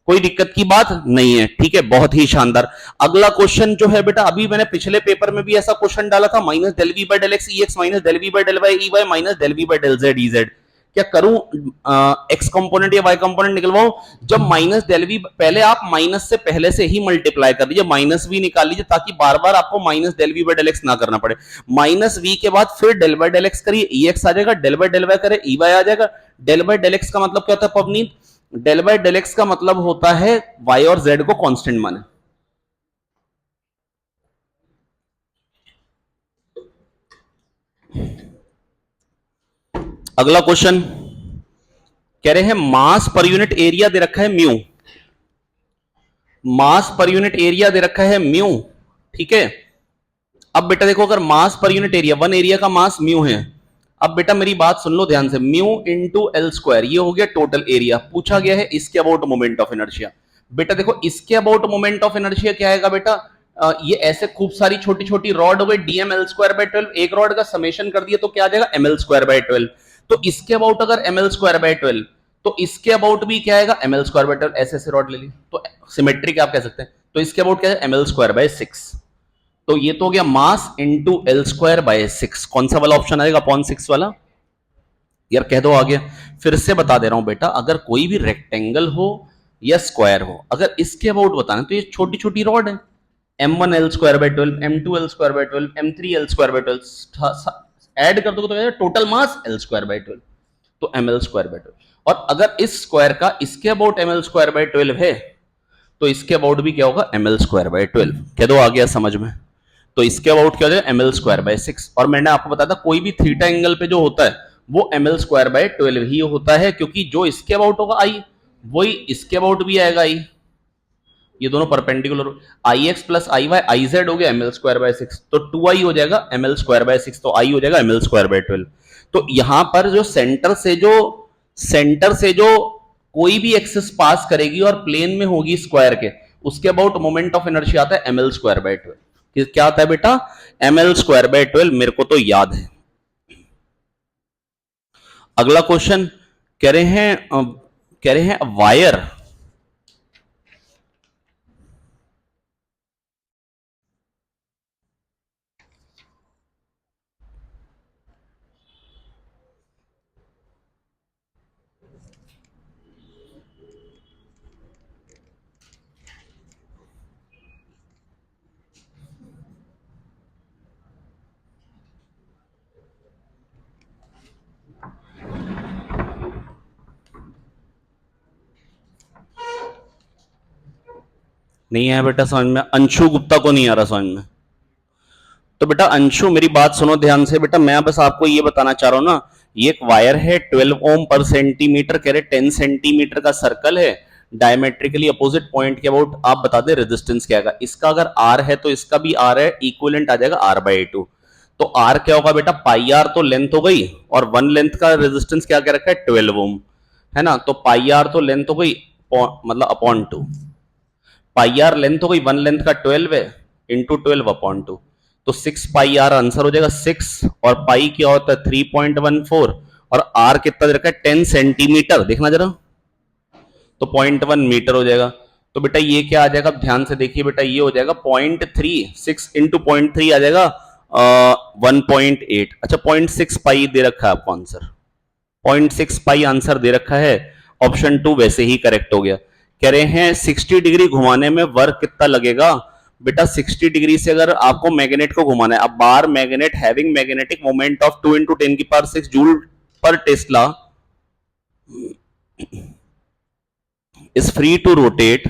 कोई दिक्कत की बात नहीं है, ठीक है, बहुत ही शानदार। अगला क्वेश्चन जो है बेटा, अभी मैंने पिछले पेपर में भी ऐसा क्वेश्चन डाला था, minus del V by del X E X minus del V by del Y E Y minus del V by del Z E Z. क्या करूं, एक्स कंपोनेंट या वाई कंपोनेंट निकलवाऊं? जब माइनस डेल वी, पहले आप minus से पहले से ही मल्टीप्लाई कर लीजिए, माइनस वी निकाल लीजिए, ताकि बार बार आपको minus del V by del X ना करना पड़े। माइनस वी के बाद फिर डेल बाई डेल एक्स करिए, ई एक्स आ जाएगा, डेल बाई डेल वाई करे ई वाई आ जाएगा। डेल बाई डेल एक्स का मतलब क्या होता है Pavneet? Del by del X का मतलब होता है वाई और जेड को कांस्टेंट माने। अगला क्वेश्चन कह रहे हैं मास पर यूनिट एरिया दे रखा है म्यू, मास पर यूनिट एरिया दे रखा है म्यू, ठीक है। अब बेटा देखो, अगर मास पर यूनिट एरिया, वन एरिया का मास म्यू है, अब बेटा मेरी बात सुन लो ध्यान से, म्यू इंटू एल स्क्वायर, ये हो गया टोटल एरिया। पूछा गया है इसके अबाउट मोमेंट ऑफ इनर्शिया। बेटा देखो इसके अबाउट मोमेंट ऑफ इनर्शिया क्या आएगा बेटा, ये ऐसे खूब सारी छोटी छोटी रॉड हो गई, डीएम एल स्क्वायर बाय 12, एक रॉड का समेशन कर दिया तो क्या आ जाएगा एम एल स्क्वायर बाय 12। तो इसके अबाउट अगर एम एल स्क्वायर बाय 12, तो इसके अबाउट भी क्या आएगा एम एल स्क्वायर बाय 12, ऐसे ऐसे रॉड ले ली तो सिमेट्रिक आप कह सकते हैं। तो इसके अबाउट क्या है एम एल स्क्वायर बाय 6। तो ये तो हो गया mass into L square bye 6। कौन सा वाला ऑप्शन आएगा, अपॉन 6 वाला? यार कह दो आ गया। फिर से बता दे रहा हूं बेटा, अगर कोई भी रेक्टेंगल हो या स्क्वायर हो, अगर इसके अबाउट बताना तो ये छोटी छोटी रॉड है, M one L square by 12, M two L square by 12, M three L square by 12, add कर दो तो total mass L square by 12, तो एम एल स्क्वायर बाय 12। और अगर इस स्क्वायर का इसके about M L square by 12 है, तो इसके अबाउट भी क्या होगा एम एल स्क्वायर बाय 12। कह दो आ गया समझ में। तो इसके अबाउट क्या हो जाएगा एम एल स्क्वायर बाय 6। और मैंने आपको बताया था कोई भी थीटा एंगल पे जो होता है वो एम एल स्क्वायर बाय 12 ही होता है, क्योंकि जो इसके अबाउट होगा आई, वही इसके अबाउट भी आएगा आई, ये दोनों perpendicular. I X plus I Y I Z हो गया एम एल स्क्वायर बाय 6, तो 2 आई हो जाएगा एम एल स्क्वायर बाय 6, तो आई हो जाएगा एम एल स्क्वायर बाय 12। तो यहां पर जो सेंटर से जो कोई भी एक्सिस पास करेगी और प्लेन में होगी स्क्वायर के, उसके अबाउट मोमेंट ऑफ इनर्शिया आता है एम एल स्क्वायर बाय 12। क्या आता है बेटा एम एल स्क्वायर बाय 12, मेरे को तो याद है। अगला क्वेश्चन कह रहे हैं वायर, नहीं है बेटा समझ में? अंशु गुप्ता को नहीं आ रहा समझ में? तो बेटा अंशु मेरी बात सुनो ध्यान से बेटा, मैं बस आपको ये बताना चाह रहा हूं ना, ये एक वायर है 12 ओम पर सेंटीमीटर, कह रहे 10 सेंटीमीटर का सर्कल है, डायमेट्रिकली अपोजिट पॉइंट के अबाउट आप बता दे रेजिस्टेंस क्या है। इसका अगर आर है तो इसका भी आर है, इक्विवेलेंट आ जाएगा आर बाई टू। तो आर क्या होगा बेटा, पाई आर तो लेंथ हो गई, और वन लेंथ का रेजिस्टेंस क्या क्या रखा है 12 ओम, है ना। तो पाई आर तो लेंथ हो गई, मतलब upon two, pi R length हो गई, वन लेंथ का 12 है, इंटू 12 अपॉन टू, तो 6 पाई आर आंसर हो जाएगा 6, और पाई क्या होता है 3.14, और आर कितना दे रखा है 10 सेंटीमीटर, देखना जरा, तो 0.1 मीटर हो जाएगा। तो बेटा ये क्या आ जाएगा, ध्यान से देखिए बेटा, ये हो जाएगा 0.3, 6 इंटू 0.3 आ जाएगा 1.8। अच्छा 0.6 पाई दे रखा है आपको आंसर, 0.6 पाई आंसर दे रखा है, ऑप्शन 2 वैसे ही करेक्ट हो गया। कह रहे हैं 60 डिग्री घुमाने में वर्क कितना लगेगा। बेटा 60 डिग्री से अगर आपको मैग्नेट को घुमाना है, अब bar magnet having magnetic moment of 2 into 10 की पावर 6 जूल पर Tesla is free to rotate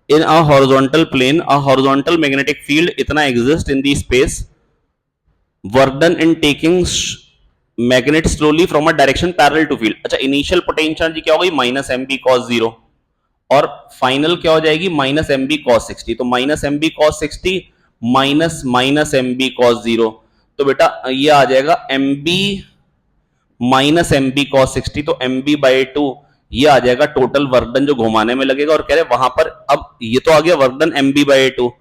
in a horizontal plane, a horizontal magnetic field इतना exist in the space, work done in taking magnet slowly from a direction parallel to field। अच्छा initial potential जी क्या हो गई minus M B cos zero, और final क्या हो जाएगी माइनस एम बी कॉस 60, तो minus M B cos 60 minus minus M B cos zero, तो बेटा ये आ जाएगा M B minus M B cos 60, तो एम बी बाई टू, ये आ जाएगा टोटल वर्क डन जो घुमाने में लगेगा। और कह रहे वहां पर, अब ये तो आ गया work done M B by two,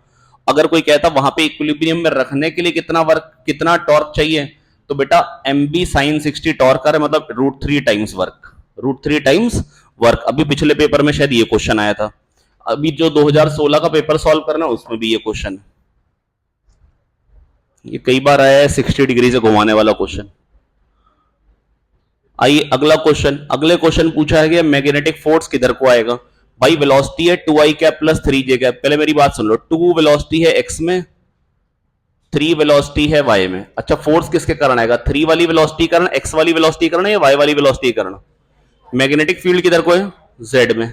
अगर कोई कहता वहां पे इक्विलिब्रियम में रखने के लिए कितना वर्क, कितना टॉर्क चाहिए, तो बेटा एम बी साइन 60 टॉर्क कर, मतलब √3 टाइम्स वर्क, √3 टाइम्स वर्क। अभी पिछले पेपर में शायद ये क्वेश्चन आया था, अभी जो 2016 का पेपर सॉल्व करना उसमें भी ये क्वेश्चन, ये कई बार आया है 60 डिग्री से घुमाने वाला क्वेश्चन। आइए अगला क्वेश्चन, अगले क्वेश्चन पूछा है कि मैग्नेटिक फोर्स किधर को आएगा। भाई वेलोसिटी है 2i cap plus 3j cap, पहले मेरी बात सुन लो, 2 वेलोसिटी है x में, 3 वेलोसिटी है y में। अच्छा फोर्स किसके कारण आएगा, 3 वाली वेलोसिटी कारण, x वाली वेलोसिटी कारण, या y वाली वेलोसिटी कारण। मैग्नेटिक फील्ड किधर को है z में,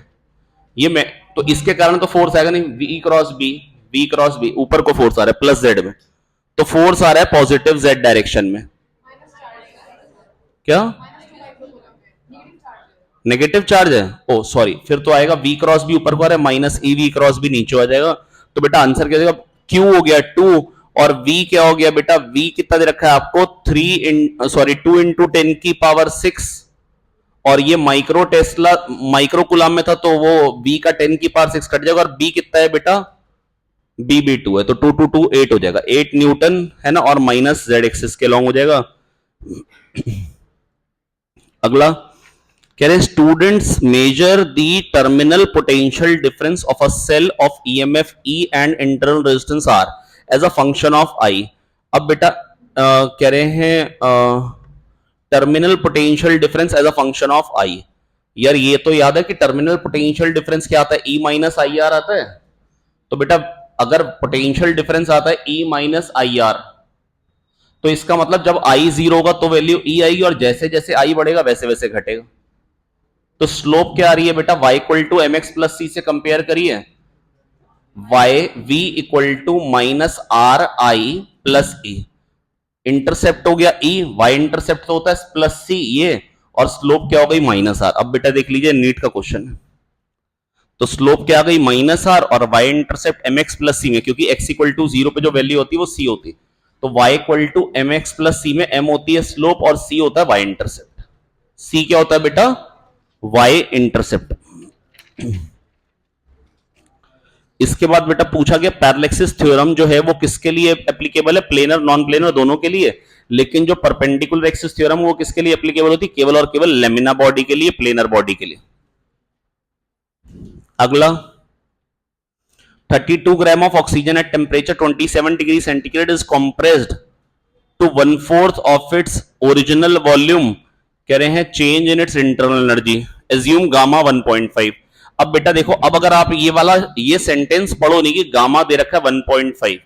ये मैं, तो इसके कारण तो फोर्स आएगा नहीं, v cross b, v cross b, ऊपर को फोर्स आ रहा है प्लस z में, तो फोर्स आ रहा है पॉजिटिव z डायरेक्शन में। क्या नेगेटिव चार्ज है, ओ सॉरी, फिर तो आएगा v क्रॉस भी ऊपर को आ रहा है, माइनस ई वी क्रॉस भी नीचे आ जाएगा, तो बेटा आंसर क्या हो जाएगा, q हो गया 2, और v क्या हो गया बेटा, v कितना दे रखा है आपको 2 इंटू 10 की पावर 6, और ये माइक्रो टेस्ला माइक्रो कुलाम में था, तो वो v का 10 की पावर 6 कट जाएगा, और b कितना है बेटा, b भी 2 है, तो 2 2 2 8 हो जाएगा, 8 न्यूटन है ना, और माइनस z एक्सिस के लॉन्ग हो जाएगा। अगला कह रहे students measure the terminal potential difference of a cell of EMF E and internal resistance r as a function of I. अब बेटा कह रहे हैं terminal potential difference as a function of I. यार ये तो याद है कि टर्मिनल पोटेंशियल डिफरेंस क्या आता है, ई माइनस आई आर आता है, तो बेटा अगर पोटेंशियल डिफरेंस आता है ई माइनस आई आर, तो इसका मतलब जब आई जीरो होगा तो वैल्यू ई आएगी, और जैसे जैसे आई बढ़ेगा वैसे वैसे घटेगा। तो स्लोप क्या आ रही है बेटा, y equal to m x plus c से कंपेयर करिए, y v equal to minus r I plus E, intercept हो गया e, y इंटरसेप्ट तो होता है प्लस सी ये, और स्लोप क्या हो गई माइनस आर। अब बेटा देख लीजिए नीट का क्वेश्चन है, तो स्लोप क्या आ गई माइनस आर, और y intercept m x plus c में, क्योंकि x इक्वल टू 0 पे जो वैल्यू होती है वो c होती है, तो y equal to m x plus c में m होती है स्लोप, और c होता है y इंटरसेप्ट। c क्या होता है बेटा, y इंटरसेप्ट। इसके बाद बेटा पूछा गया पैरालेक्सिस थ्योरम जो है वो किसके लिए एप्लीकेबल है, प्लेनर नॉन प्लेनर दोनों के लिए, लेकिन जो परपेंडिकुलर एक्सिस थ्योरम वो किसके लिए एप्लीकेबल होती है, केवल और केवल लेमिना बॉडी के लिए, प्लेनर बॉडी के लिए। अगला 32 gram of oxygen at temperature 27 degree centigrade is compressed to 1/4 of its original volume. कह रहे हैं change in its internal energy, assume gamma 1.5। अब बेटा देखो, अब अगर आप ये वाला ये सेंटेंस पढ़ो नहीं कि गामा दे रखा है 1.5,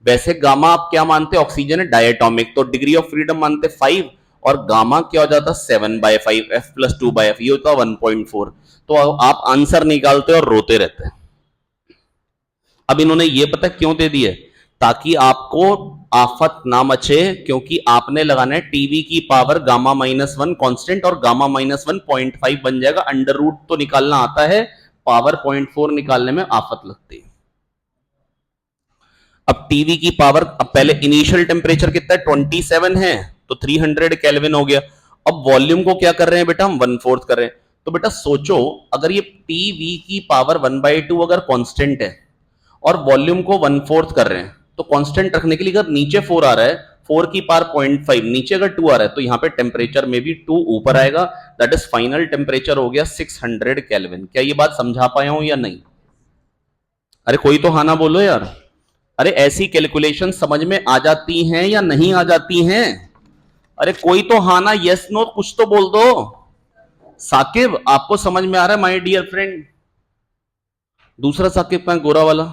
वैसे गामा आप क्या मानते हैं, ऑक्सीजन है डायटोमिक, तो डिग्री ऑफ फ्रीडम मानते 5, और गामा क्या हो जाता 7/5, f प्लस 2/f, ये होता 1.4। तो आप आंसर निकालते और रोते रहते हैं। अब इन्होंने ये पता क्यों दे दिए, ताकि आपको आफत ना मचे, क्योंकि आपने लगाना है टीवी की पावर गामा -1 कांस्टेंट और गामा -1 0.5 बन जाएगा। अंडर रूट तो निकालना आता है, पावर 0.4 निकालने में आफत लगती है। अब टीवी की पावर, अब पहले इनिशियल टेम्परेचर कितना है 27 है, तो 300 केल्विन हो गया। अब वॉल्यूम को क्या कर रहे हैं बेटा, हम 1/4 कर रहे हैं। तो बेटा सोचो, अगर ये टीवी की पावर 1/2 अगर कांस्टेंट है और वॉल्यूम को 1/4 कर रहे हैं, तो कांस्टेंट रखने के लिए अगर नीचे 4 आ रहा है, 4 की पावर 0.5, नीचे अगर 2 आ रहा है, तो यहां पे टेम्परेचर में भी 2 ऊपर आएगा। दैट इज फाइनल टेम्परेचर हो गया 600 केल्विन। क्या ये बात समझा पाया हूं या नहीं? अरे कोई तो हाँ ना बोलो यार। अरे ऐसी कैलकुलेशन समझ में आ जाती हैं या नहीं आ जाती हैं? अरे कोई तो हाँ ना, यस नो कुछ तो बोल दो। साकिब आपको समझ में आ रहा है माय डियर फ्रेंड? दूसरा साकिब कहां, गोरा वाला?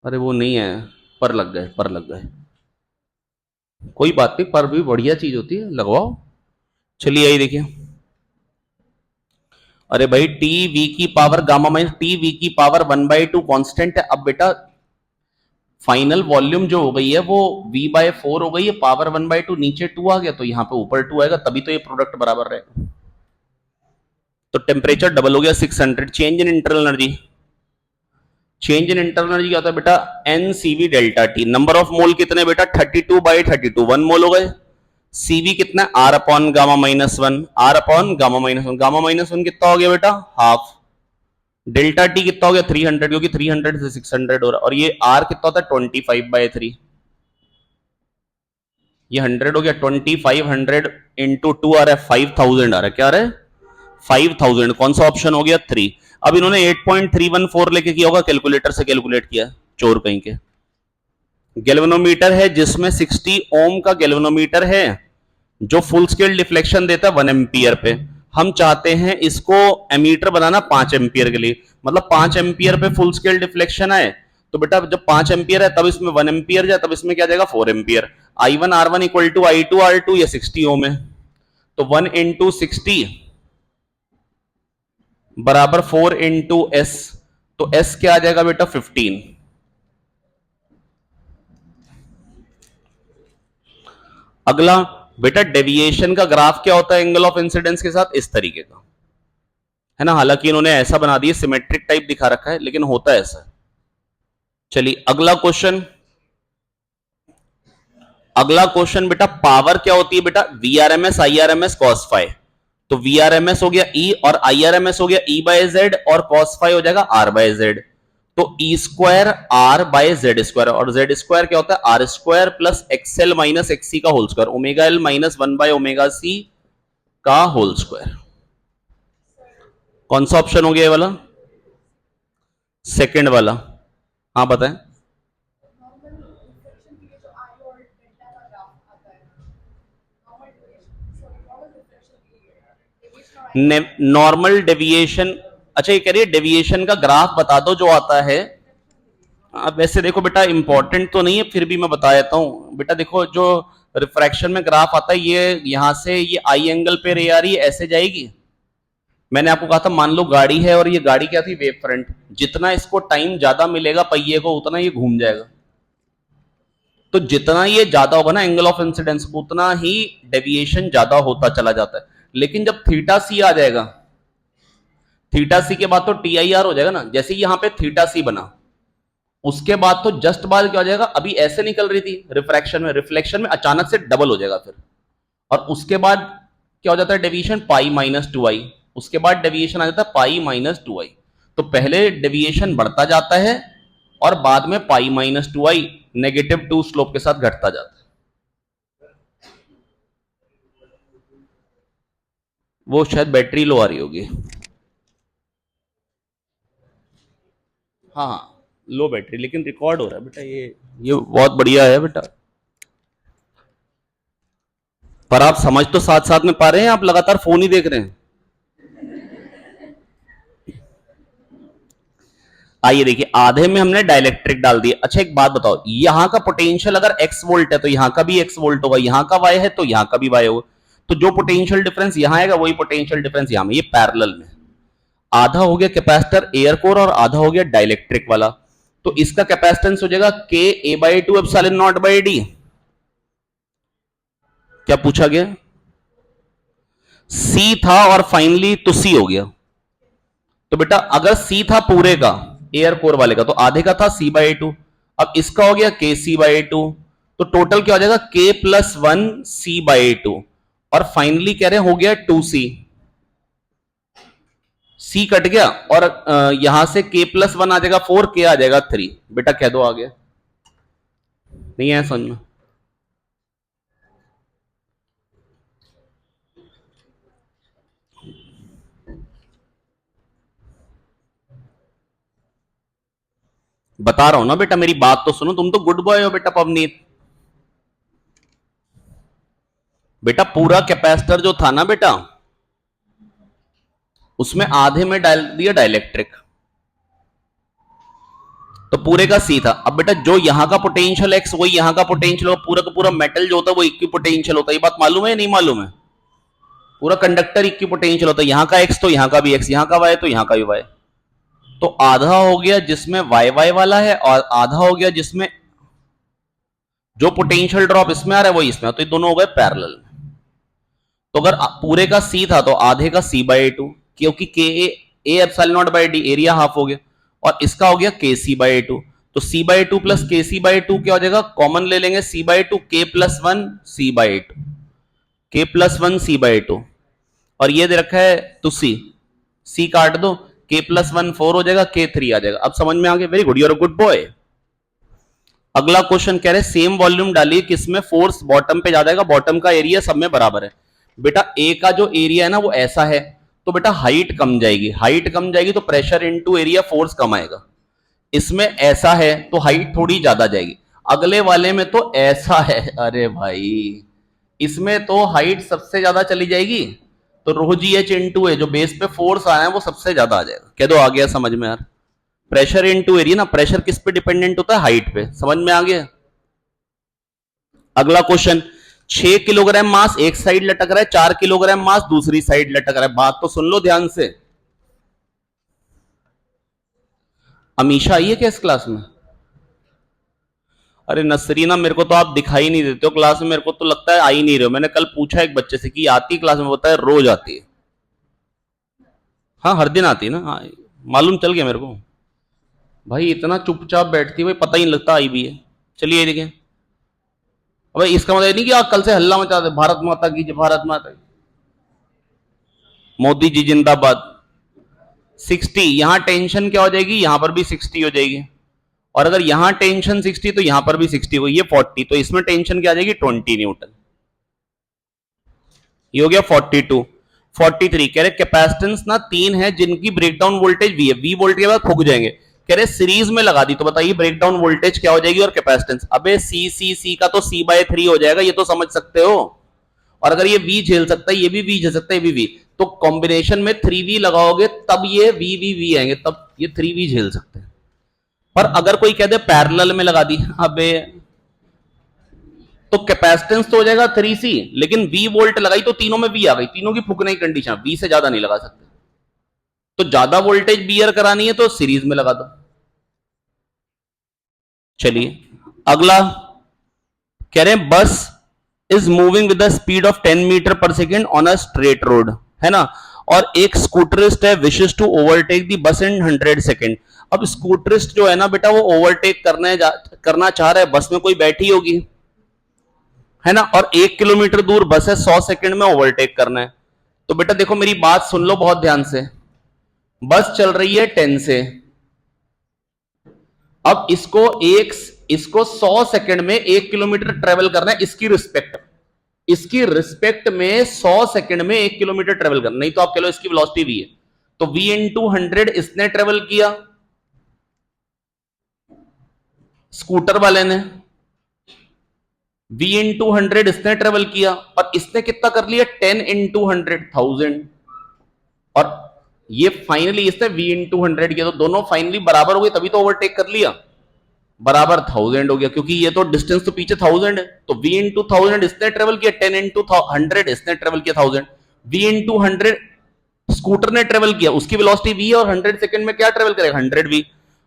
अरे वो नहीं है, पर लग गए, पर लग गए। कोई बात नहीं, पर भी बढ़िया चीज होती है, लगवाओ। चलिए यही देखिए। अरे भाई टी वी की power gamma minus T V की पावर 1/2 कांस्टेंट है। अब बेटा फाइनल वॉल्यूम जो हो गई है वो V/4 हो गई है, पावर 1/2 नीचे 2 आ गया, तो यहां पे ऊपर 2 आएगा, तभी तो ये प्रोडक्ट बराबर रहेगा। तो टेम्परेचर डबल हो गया 600। Change in internal energy, change in internal energy क्या होता है बेटा, NCV delta T. Number of mole कितने बेटा, 32/32, 1 मोल हो गए। CV कितना है, R upon gamma -1, R upon gamma -1, gamma -1 कितना हो गया बेटा, हाफ। डेल्टा टी कितना हो गया 300, क्योंकि 300 से 600 हो रहा है। और ये R कितना होता है 25/3, ये 100 हो गया। 2500 इंटू 2 आ रहा है 5000 आ रहा है, क्या आ रहा है 5000। कौन सा ऑप्शन हो गया 3। अब इन्होंने 8.314 लेके किया होगा, कैलकुलेटर से कैलकुलेट किया, चोर कहीं के। गैल्वेनोमीटर है जिसमें 60 ओम का गैल्वेनोमीटर है, जो फुल स्केल डिफ्लेक्शन देता है 1 एम्पियर पे। हम चाहते हैं इसको एमीटर बनाना 5 एम्पियर के लिए, मतलब 5 एम्पियर पे फुल स्केल डिफ्लेक्शन आए। तो बेटा जब 5 एम्पियर है तब इसमें 1 एम्पियर जाए, तब इसमें क्या जाएगा 4 ampere. I1 R1 equal to I2 R2, ये 60 ओम है, तो 1 इंटू 60 बराबर 4 इंटू S, तो S क्या आ जाएगा बेटा 15। अगला बेटा डेविएशन का ग्राफ क्या होता है एंगल ऑफ इंसिडेंस के साथ, इस तरीके का है ना। हालांकि इन्होंने ऐसा बना दिया, सिमेट्रिक टाइप दिखा रखा है, लेकिन होता है ऐसा। चलिए अगला क्वेश्चन, अगला क्वेश्चन बेटा पावर क्या होती है बेटा, VRMS IRMS cos phi। तो VRMS हो गया E और IRMS हो गया E बाय Z और cos phi हो जाएगा R बाय Z। तो E square R by Z square, और Z स्क्वायर क्या होता है R square plus XL minus XC का whole square, omega L minus 1 by omega C का होल स्क्वायर। कौन सा ऑप्शन हो गया ये वाला, सेकंड वाला। हाँ बताएं। नॉर्मल डेविएशन, अच्छा ये कह रही है डेविएशन का ग्राफ बता दो जो आता है। अब वैसे देखो बेटा इंपॉर्टेंट तो नहीं है, फिर भी मैं बता देता हूं बेटा। देखो जो रिफ्रैक्शन में ग्राफ आता है, ये यहां से ये आई एंगल पे रे आ रही है, ऐसे जाएगी। मैंने आपको कहा था मान लो गाड़ी है और ये गाड़ी क्या थी, वेव फ्रंट। जितना इसको टाइम ज्यादा मिलेगा पहिए को, उतना ये घूम जाएगा। तो जितना ये ज्यादा होगा ना एंगल ऑफ इंसिडेंस, उतना ही डेविएशन ज्यादा होता चला जाता है। लेकिन जब थीटा सी आ जाएगा, थीटा सी के बाद तो TIR हो जाएगा ना। जैसे यहां पे थीटा सी बना, उसके बाद तो जस्ट बाद क्या हो जाएगा, अभी ऐसे निकल रही थी रिफ्रैक्शन में, रिफ्लेक्शन में अचानक से डबल हो जाएगा फिर। और उसके बाद क्या हो जाता है डेविएशन π-2i, उसके बाद डेविएशन आ जाता है π-2i। तो पहले डेविएशन बढ़ता जाता है और बाद में π-2i नेगेटिव 2 स्लोप के साथ घटता जाता है। वो शायद बैटरी लो आ रही होगी। हाँ हाँ लो बैटरी, लेकिन रिकॉर्ड हो रहा है बेटा, ये बहुत बढ़िया है बेटा। पर आप समझ तो साथ साथ में पा रहे हैं, आप लगातार फोन ही देख रहे हैं। आइए देखिए, आधे में हमने डाइलेक्ट्रिक डाल दिया। अच्छा एक बात बताओ, यहां का पोटेंशियल अगर x वोल्ट है तो यहां का भी x वोल्ट होगा, यहां का y है तो यहां का भी y होगा। तो जो पोटेंशियल डिफरेंस यहां आएगा वही पोटेंशियल डिफरेंस यहां में, ये पैरेलल में। आधा हो गया कैपेसिटर एयर कोर और आधा हो गया डाइलेक्ट्रिक वाला। तो इसका कैपेसिटेंस हो जाएगा K A by two epsilon nought by d. क्या पूछा गया? सी था और फाइनली तो सी हो गया। तो बेटा अगर सी था पूरे का एयर कोर वाले का तो आधे का था सी बाई टू, अब इसका हो गया के सी बाई टू, तो टोटल क्या हो जाएगा K plus one C by two, और फाइनली कह रहे हो गया टू सी। सी कट गया और यहां से के प्लस वन आ जाएगा फोर, के आ जाएगा थ्री। बेटा कह दो आ गया, नहीं है समझ में? बता रहा हूं ना बेटा, मेरी बात तो सुनो, तुम तो गुड बॉय हो बेटा पवनीत। बेटा पूरा कैपेसिटर जो था ना बेटा, उसमें आधे में डाल दिया डाइलेक्ट्रिक, तो पूरे का सी था। अब बेटा जो यहां का पोटेंशियल एक्स वही यहां का पोटेंशियल, पूरा का पूरा मेटल जो होता है वो इक्वी पोटेंशियल होता है। ये बात मालूम है या नहीं मालूम है? पूरा कंडक्टर इक्वी पोटेंशियल होता है, यहां का एक्स तो यहां का भी एक्स, यहां का वाई तो यहां का भी वाई। तो आधा हो गया जिसमें वाई वाई वाला है और आधा हो गया जिसमें जो पोटेंशियल ड्रॉप इसमें आ रहा है वही इसमें, तो ये दोनों हो गए पैरेलल। तो अगर पूरे का सी था तो आधे का सी बाई टू, क्योंकि के A epsilon nought by D area half हो गया, और इसका हो गया के सी बाई टू। तो सी बाई टू प्लस के सी बाई टू क्या हो जाएगा, कॉमन ले लेंगे c by two, K plus one C by two, K plus one C by two, और ये दे रखा है तो सी काट दो, के प्लस वन फोर हो जाएगा, के थ्री आ जाएगा। अब समझ में आ गया, very good, you are a good boy. अगला क्वेश्चन कह रहे सेम वॉल्यूम डालिए किसमें फोर्स बॉटम पे जा जाएगा, बॉटम का एरिया सब में बराबर है। बेटा ए का जो एरिया है ना वो ऐसा है, तो बेटा हाइट कम जाएगी, हाइट कम जाएगी तो प्रेशर इनटू एरिया फोर्स कम आएगा। इसमें ऐसा है तो हाइट थोड़ी ज्यादा जाएगी, अगले वाले में तो ऐसा है, अरे भाई इसमें तो हाइट सबसे ज्यादा चली जाएगी, तो रो जी एच इंटू ए जो बेस पे फोर्स आया है वो सबसे ज्यादा आ जाएगा। कह दो आ गया समझ में यार? प्रेशर इनटू एरिया ना, प्रेशर किस पे डिपेंडेंट होता है, हाइट पे। समझ में आ गया? अगला क्वेश्चन, 6 किलोग्राम मास एक साइड लटक रहा है, 4 किलोग्राम मास दूसरी साइड लटक रहा है। बात तो सुन लो ध्यान से। अमीशा आई है क्या इस क्लास में? अरे नसरीना, मेरे को तो आप दिखाई नहीं देते हो क्लास में, मेरे को तो लगता है आ ही नहीं रहे हो। मैंने कल पूछा एक बच्चे से कि आती क्लास में, बताया रोज आती है। हाँ हर दिन आती है ना, हाँ मालूम चल गया मेरे को। भाई इतना चुपचाप बैठती है भाई, पता ही नहीं लगता आई भी है। चलिए देखिए, अब इसका मतलब नहीं कि आप कल से हल्ला मचा दे, भारत माता की, भारत माता की, मोदी जी जिंदाबाद। 60, यहां टेंशन क्या हो जाएगी, यहां पर भी 60 हो जाएगी, और अगर यहां टेंशन 60 तो यहां पर भी 60 हो, ये 40, तो इसमें टेंशन क्या आ जाएगी 20 न्यूटन। ये हो गया 42। 43 कह रहे कैपेसिटेंस ना तीन है जिनकी ब्रेकडाउन वोल्टेज वी है, वी वोल्ट के बाद फूक जाएंगे। कह रहे सीरीज में लगा दी, तो बताइए ब्रेकडाउन वोल्टेज क्या हो जाएगी और कैपेसिटेंस। अबे सी का तो सी बाय 3 हो जाएगा, ये तो समझ सकते हो। और अगर ये वी झेल सकता है, ये भी वी झेल सकता है, ये भी वी, तो कॉम्बिनेशन में 3V लगाओगे तब ये वी आएंगे, तब ये 3V झेल सकते हैं। पर अगर कोई कह दे पैरेलल में लगा दी, अबे तो कैपेसिटेंस तो हो जाएगा 3C, लेकिन V वोल्ट लगाई तो तीनों में V आ गई, तीनों की फूकने की कंडीशन, V से ज्यादा नहीं लगा सकते। तो ज्यादा वोल्टेज बियर करानी है तो सीरीज में लगा दो। चलिए अगला कह रहे हैं bus is moving with the speed of 10 metre per second on a straight road, है ना, और एक स्कूटरिस्ट है विशेष टू ओवरटेक दी बस इन 100 सेकेंड। अब स्कूटरिस्ट जो है ना बेटा वो ओवरटेक करना चाह रहा है, बस में कोई बैठी होगी, है ना, और 1 किलोमीटर दूर बस है, 100 सेकेंड में ओवरटेक करना है। तो बेटा देखो मेरी बात सुन लो बहुत ध्यान से, बस चल रही है 10 से, अब इसको 100 सेकंड में 1 किलोमीटर ट्रेवल करना है, इसकी रिस्पेक्ट में 100 सेकंड में 1 किलोमीटर ट्रेवल करना, नहीं तो आप कह लो इसकी वेलोसिटी वी है, तो v इंटू 100 इसने ट्रेवल किया स्कूटर वाले ने, v इंटू 100 इसने ट्रेवल किया, और इसने कितना कर लिया 10 इंटू 100 1000, और ये फाइनली इसने v इंटू 100 किया, तो दोनों फाइनली बराबर हो गए, तभी तो ओवरटेक कर लिया, बराबर 1000 हो गया, क्योंकि ये तो डिस्टेंस तो पीछे 1000 है, तो v इंटू 1000 इसने ट्रेवल किया, 10 इंटू 100 इसने ट्रेवल किया 1000, v इंटू 100 स्कूटर ने ट्रेवल किया, उसकी वेलोसिटी v है और 100 सेकंड में क्या ट्रेवल करेगा 100v,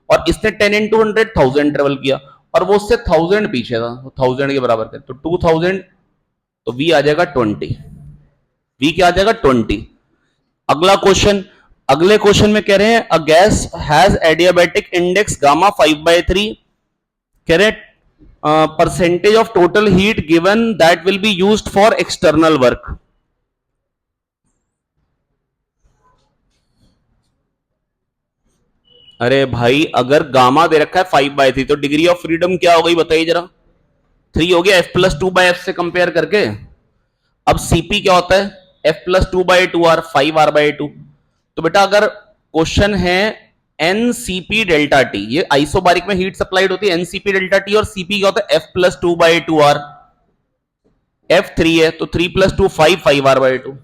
और इसने 10 into 100 1000 ट्रेवल किया, और वो उससे 1000 पीछे था, 1000 के बराबर करे तो 2000, तो v आ जाएगा 20, v क्या आ जाएगा 20। अगला क्वेश्चन, अगले क्वेश्चन में कह रहे हैं a gas has adiabatic index gamma 5/3, कह रहे हैं percentage of total heat given that will be used for external work. अरे भाई अगर गामा दे रखा है 5/3 तो डिग्री ऑफ फ्रीडम क्या हो गई बताइए जरा, 3 हो गया f+2/f से कंपेयर करके। अब सीपी क्या होता है f+2/2r 5r/2। तो बेटा अगर क्वेश्चन है एनसीपी डेल्टा टी, ये आइसोबारिक में हीट सप्लाइड होती है एनसीपी डेल्टा टी, और सीपी क्या होता है f+2/2r, f3 है तो 3+2 5 5r/2,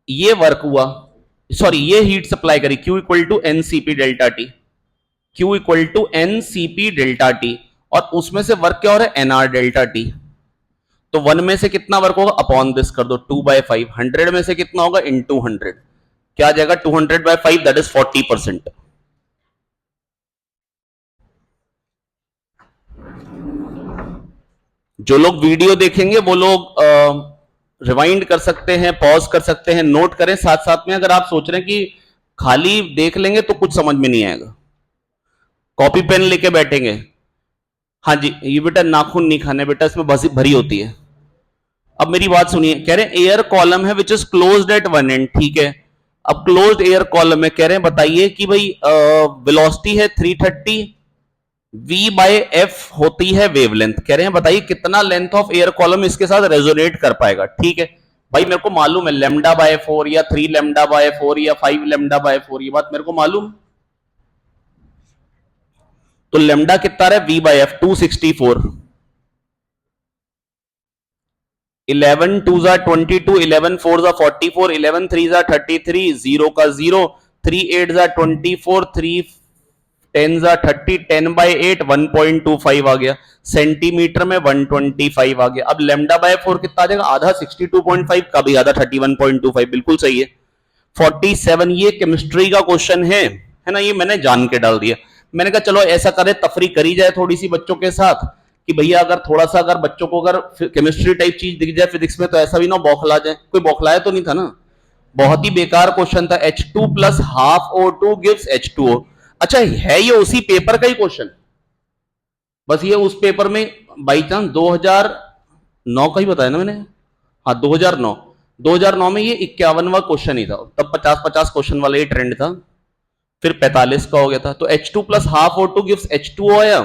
ये वर्क हुआ, सॉरी ये हीट सप्लाई करी Q equal to NCP delta T, Q equal to NCP delta T, और उसमें से वर्क क्या हो रहा है एनआर डेल्टा टी। तो 1 में से कितना वर्क होगा अपॉन दिस कर दो 2/5, 100 में से कितना होगा इनटू 100, क्या आ जाएगा 200/5 दैट इज 40%। जो लोग वीडियो देखेंगे वो लोग रिवाइंड कर सकते हैं, पॉज कर सकते हैं, नोट करें साथ साथ में। अगर आप सोच रहे हैं कि खाली देख लेंगे तो कुछ समझ में नहीं आएगा, कॉपी पेन लेके बैठेंगे। हाँ जी, ये बेटा नाखून नहीं खाने बेटा, इसमें भरी होती है। अब मेरी बात सुनिए, कह रहे हैं एयर कॉलम है which is closed eight one and, ठीक है। अब क्लोज्ड एयर कॉलम में कह रहे हैं बताइए कि भाई वेलोसिटी है 330, v/f होती है वेवलेंथ, कह रहे हैं बताइए कितना लेंथ ऑफ एयर कॉलम इसके साथ रेजोनेट कर पाएगा। ठीक है भाई, मेरे को मालूम है λ/4 या 3 λ/4 या 5 λ/4, ये बात मेरे को मालूम। तो लेमडा कितना है v/f 264, 11 2 22, 11 4 44, 11 3 33, 0 का 0, 3 8 24, 3 10 30, 10/8 1.25 आ गया, सेंटीमीटर में 125 आ गया। अब λ/4 कितना आ जाएगा, आधा 62.5 का भी आधा 31.25, बिल्कुल सही है 47। ये केमिस्ट्री का क्वेश्चन है ना, ये मैंने जान के डाल दिया। मैंने कहा चलो ऐसा करें तफरी करी जाए थोड़ी सी बच्चों के साथ कि भैया अगर थोड़ा सा अगर बच्चों को अगर केमिस्ट्री टाइप चीज दिख जाए फिजिक्स में तो ऐसा भी ना बौखला जाए। कोई बौखलाया तो नहीं था ना, बहुत ही बेकार क्वेश्चन था। H2 plus half O2 gives H2O। अच्छा है ये उसी पेपर का ही क्वेश्चन, बस ये उस पेपर में बाई चांस 2009 का ही बताया ना मैंने, हाँ 2009 में ये 51वां क्वेश्चन ही था, तब 50-50 क्वेश्चन वाला ये ट्रेंड था, फिर 45 का हो गया था। तो H2 plus half O2 gives H2O आया।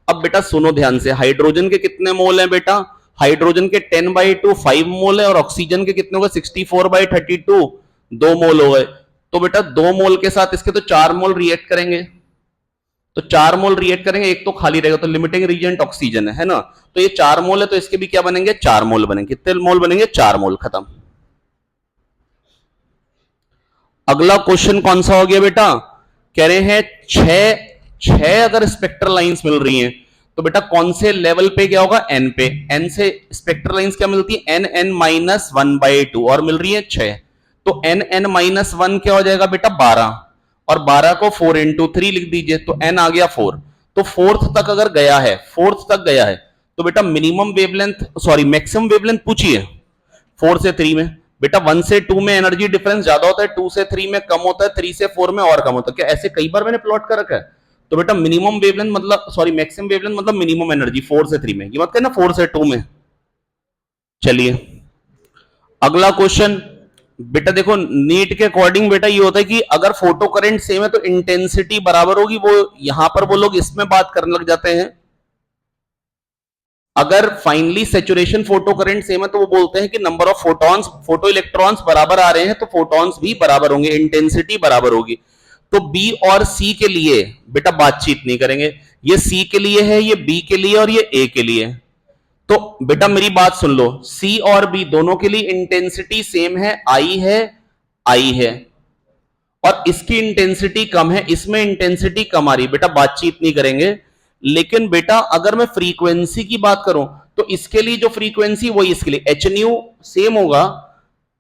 अब बेटा सुनो ध्यान से, हाइड्रोजन के कितने मोल हैं बेटा, हाइड्रोजन के 10/2 5 मोल है, और ऑक्सीजन के कितने हो गए 64/32 2 मोल हो गए। तो बेटा 2 मोल के साथ इसके तो 4 मोल रिएक्ट करेंगे, तो 4 मोल रिएक्ट करेंगे, एक तो खाली रहेगा, तो लिमिटिंग रीजेंट ऑक्सीजन है ना, तो ये 4 मोल है, तो इसके भी क्या बनेंगे 4 मोल बनेंगे। कितने मोल बनेंगे 4 मोल, खत्म। अगला क्वेश्चन कौन सा हो गया बेटा, कह रहे हैं 6 अगर स्पेक्ट्रल लाइंस मिल रही हैं तो बेटा कौन से लेवल पे क्या होगा n पे, n से स्पेक्ट्रल लाइंस क्या मिलती है n(n-1/2) और मिल रही है 6, तो n(n-1) क्या हो जाएगा बेटा 12, और 12 को 4 into 3 लिख दीजिए, तो n आ गया 4। तो फोर्थ तक अगर गया है, फोर्थ तक गया है तो बेटा minimum wavelength sorry maximum wavelength पूछिए 4 से 3 में। बेटा 1 से 2 में एनर्जी डिफरेंस ज्यादा होता है, 2 से 3 में कम होता है, 3 से 4 में और कम होता है। क्या ऐसे कई बार मैंने प्लॉट कर रखा है? तो बेटा मिनिमम वेवलेंथ मतलब सॉरी मैक्सिमम वेवलेंथ मतलब मिनिमम एनर्जी 4 से 3 में, ये मत कहना 4 से 2 में। चलिए अगला क्वेश्चन बेटा देखो, नीट के अकॉर्डिंग बेटा ये होता है कि अगर फोटो करंट सेम है तो इंटेंसिटी बराबर होगी। वो यहां पर वो लोग इसमें बात करने लग जाते हैं, अगर finally saturation photo current same है तो वो बोलते हैं कि number of photons photo electrons बराबर आ रहे हैं तो फोटॉन्स भी बराबर होंगे, इंटेंसिटी बराबर होगी। तो बी और सी के लिए बेटा बातचीत नहीं करेंगे, ये सी के लिए है, ये बी के लिए और ये ए के लिए। तो बेटा मेरी बात सुन लो, सी और बी दोनों के लिए इंटेंसिटी सेम है, आई है, और इसकी इंटेंसिटी कम है, इसमें इंटेंसिटी कम आ रही है, बेटा बातचीत नहीं करेंगे। लेकिन बेटा अगर मैं फ्रीक्वेंसी की बात करूं तो इसके लिए जो फ्रीक्वेंसी वही इसके लिए एच न्यू सेम होगा,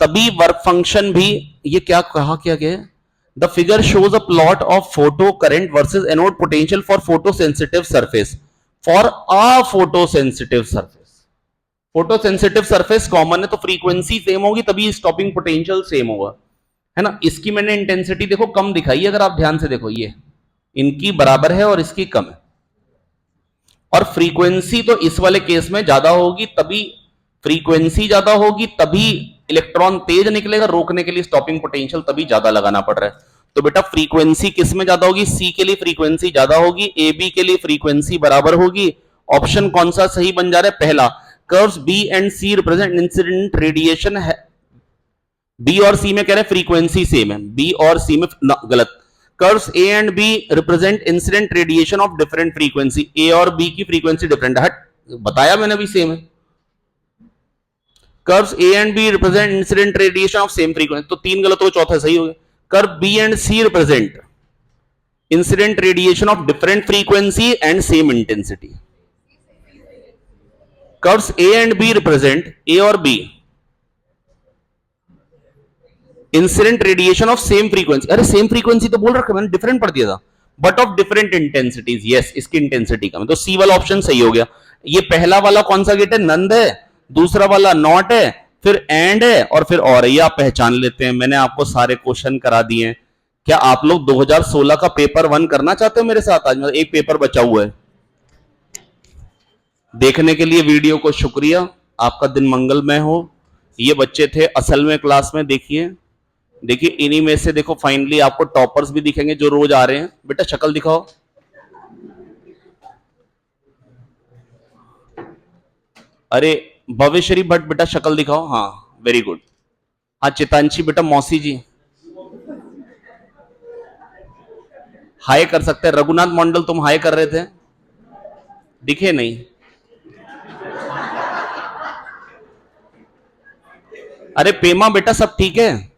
तभी वर्क फंक्शन भी, ये क्या कहा क्या गया, the figure shows a plot of photo current versus anode potential for photo sensitive surface, for a photo sensitive surface. Photo sensitive surface common है तो फ्रीक्वेंसी सेम होगी, तभी स्टॉपिंग पोटेंशियल सेम होगा, है ना। इसकी मैंने इंटेंसिटी देखो कम दिखाई है, अगर आप ध्यान से देखो, ये इनकी बराबर है और इसकी कम है, और फ्रीक्वेंसी तो इस वाले केस में ज्यादा होगी, तभी फ्रीक्वेंसी ज्यादा होगी तभी इलेक्ट्रॉन तेज निकलेगा, रोकने के लिए स्टॉपिंग पोटेंशियल तभी ज्यादा लगाना पड़ रहा है। तो बेटा फ्रीक्वेंसी किस में ज्यादा होगी, सी के लिए फ्रीक्वेंसी ज्यादा होगी, ए बी के लिए फ्रीक्वेंसी बराबर होगी। ऑप्शन कौन सा सही बन जा रहा है, पहला। Curves B and C represent incident radiation है, बी और सी में कह रहे हैं फ्रीक्वेंसी सेम है, बी और सी में गलत। Curves A and B represent incident radiation of different frequency, A और बी की फ्रीक्वेंसी डिफरेंट, हट बताया मैंने भी सेम है। Curves A and B represent incident radiation of same frequency, तो तीन गलत हो, चौथा सही हो गया। Curve B and C represent incident radiation of different frequency and same intensity. Curves A and B represent, A और B, incident radiation of same frequency, अरे सेम फ्रीक्वेंसी तो बोल रखा मैंने, डिफरेंट पढ़ दिया था, but of different intensities, yes इसकी इंटेंसिटी कम, तो सी वाला ऑप्शन सही हो गया। ये पहला वाला कौन सा गेट है, नंद है, दूसरा वाला नॉट है, फिर एंड है, और फिर और है, ये आप पहचान लेते हैं। मैंने आपको सारे क्वेश्चन करा दिए हैं। क्या आप लोग 2016 का पेपर 1 करना चाहते हो मेरे साथ? आज मतलब एक पेपर बचा हुआ है। देखने के लिए वीडियो को शुक्रिया, आपका दिन मंगलमय हो। ये बच्चे थे असल में क्लास में, देखिए देखिए इन्हीं में से देखो फाइनली आपको टॉपर्स भी दिखेंगे जो रोज आ रहे हैं। बेटा शक्ल दिखाओ, अरे भवेश्वरी भट्ट बेटा शक्ल दिखाओ, हाँ वेरी गुड। हाँ चितांशी बेटा, मौसी जी हाय कर सकते हैं। रघुनाथ मंडल तुम हाय कर रहे थे, दिखे नहीं। अरे पेमा बेटा सब ठीक है?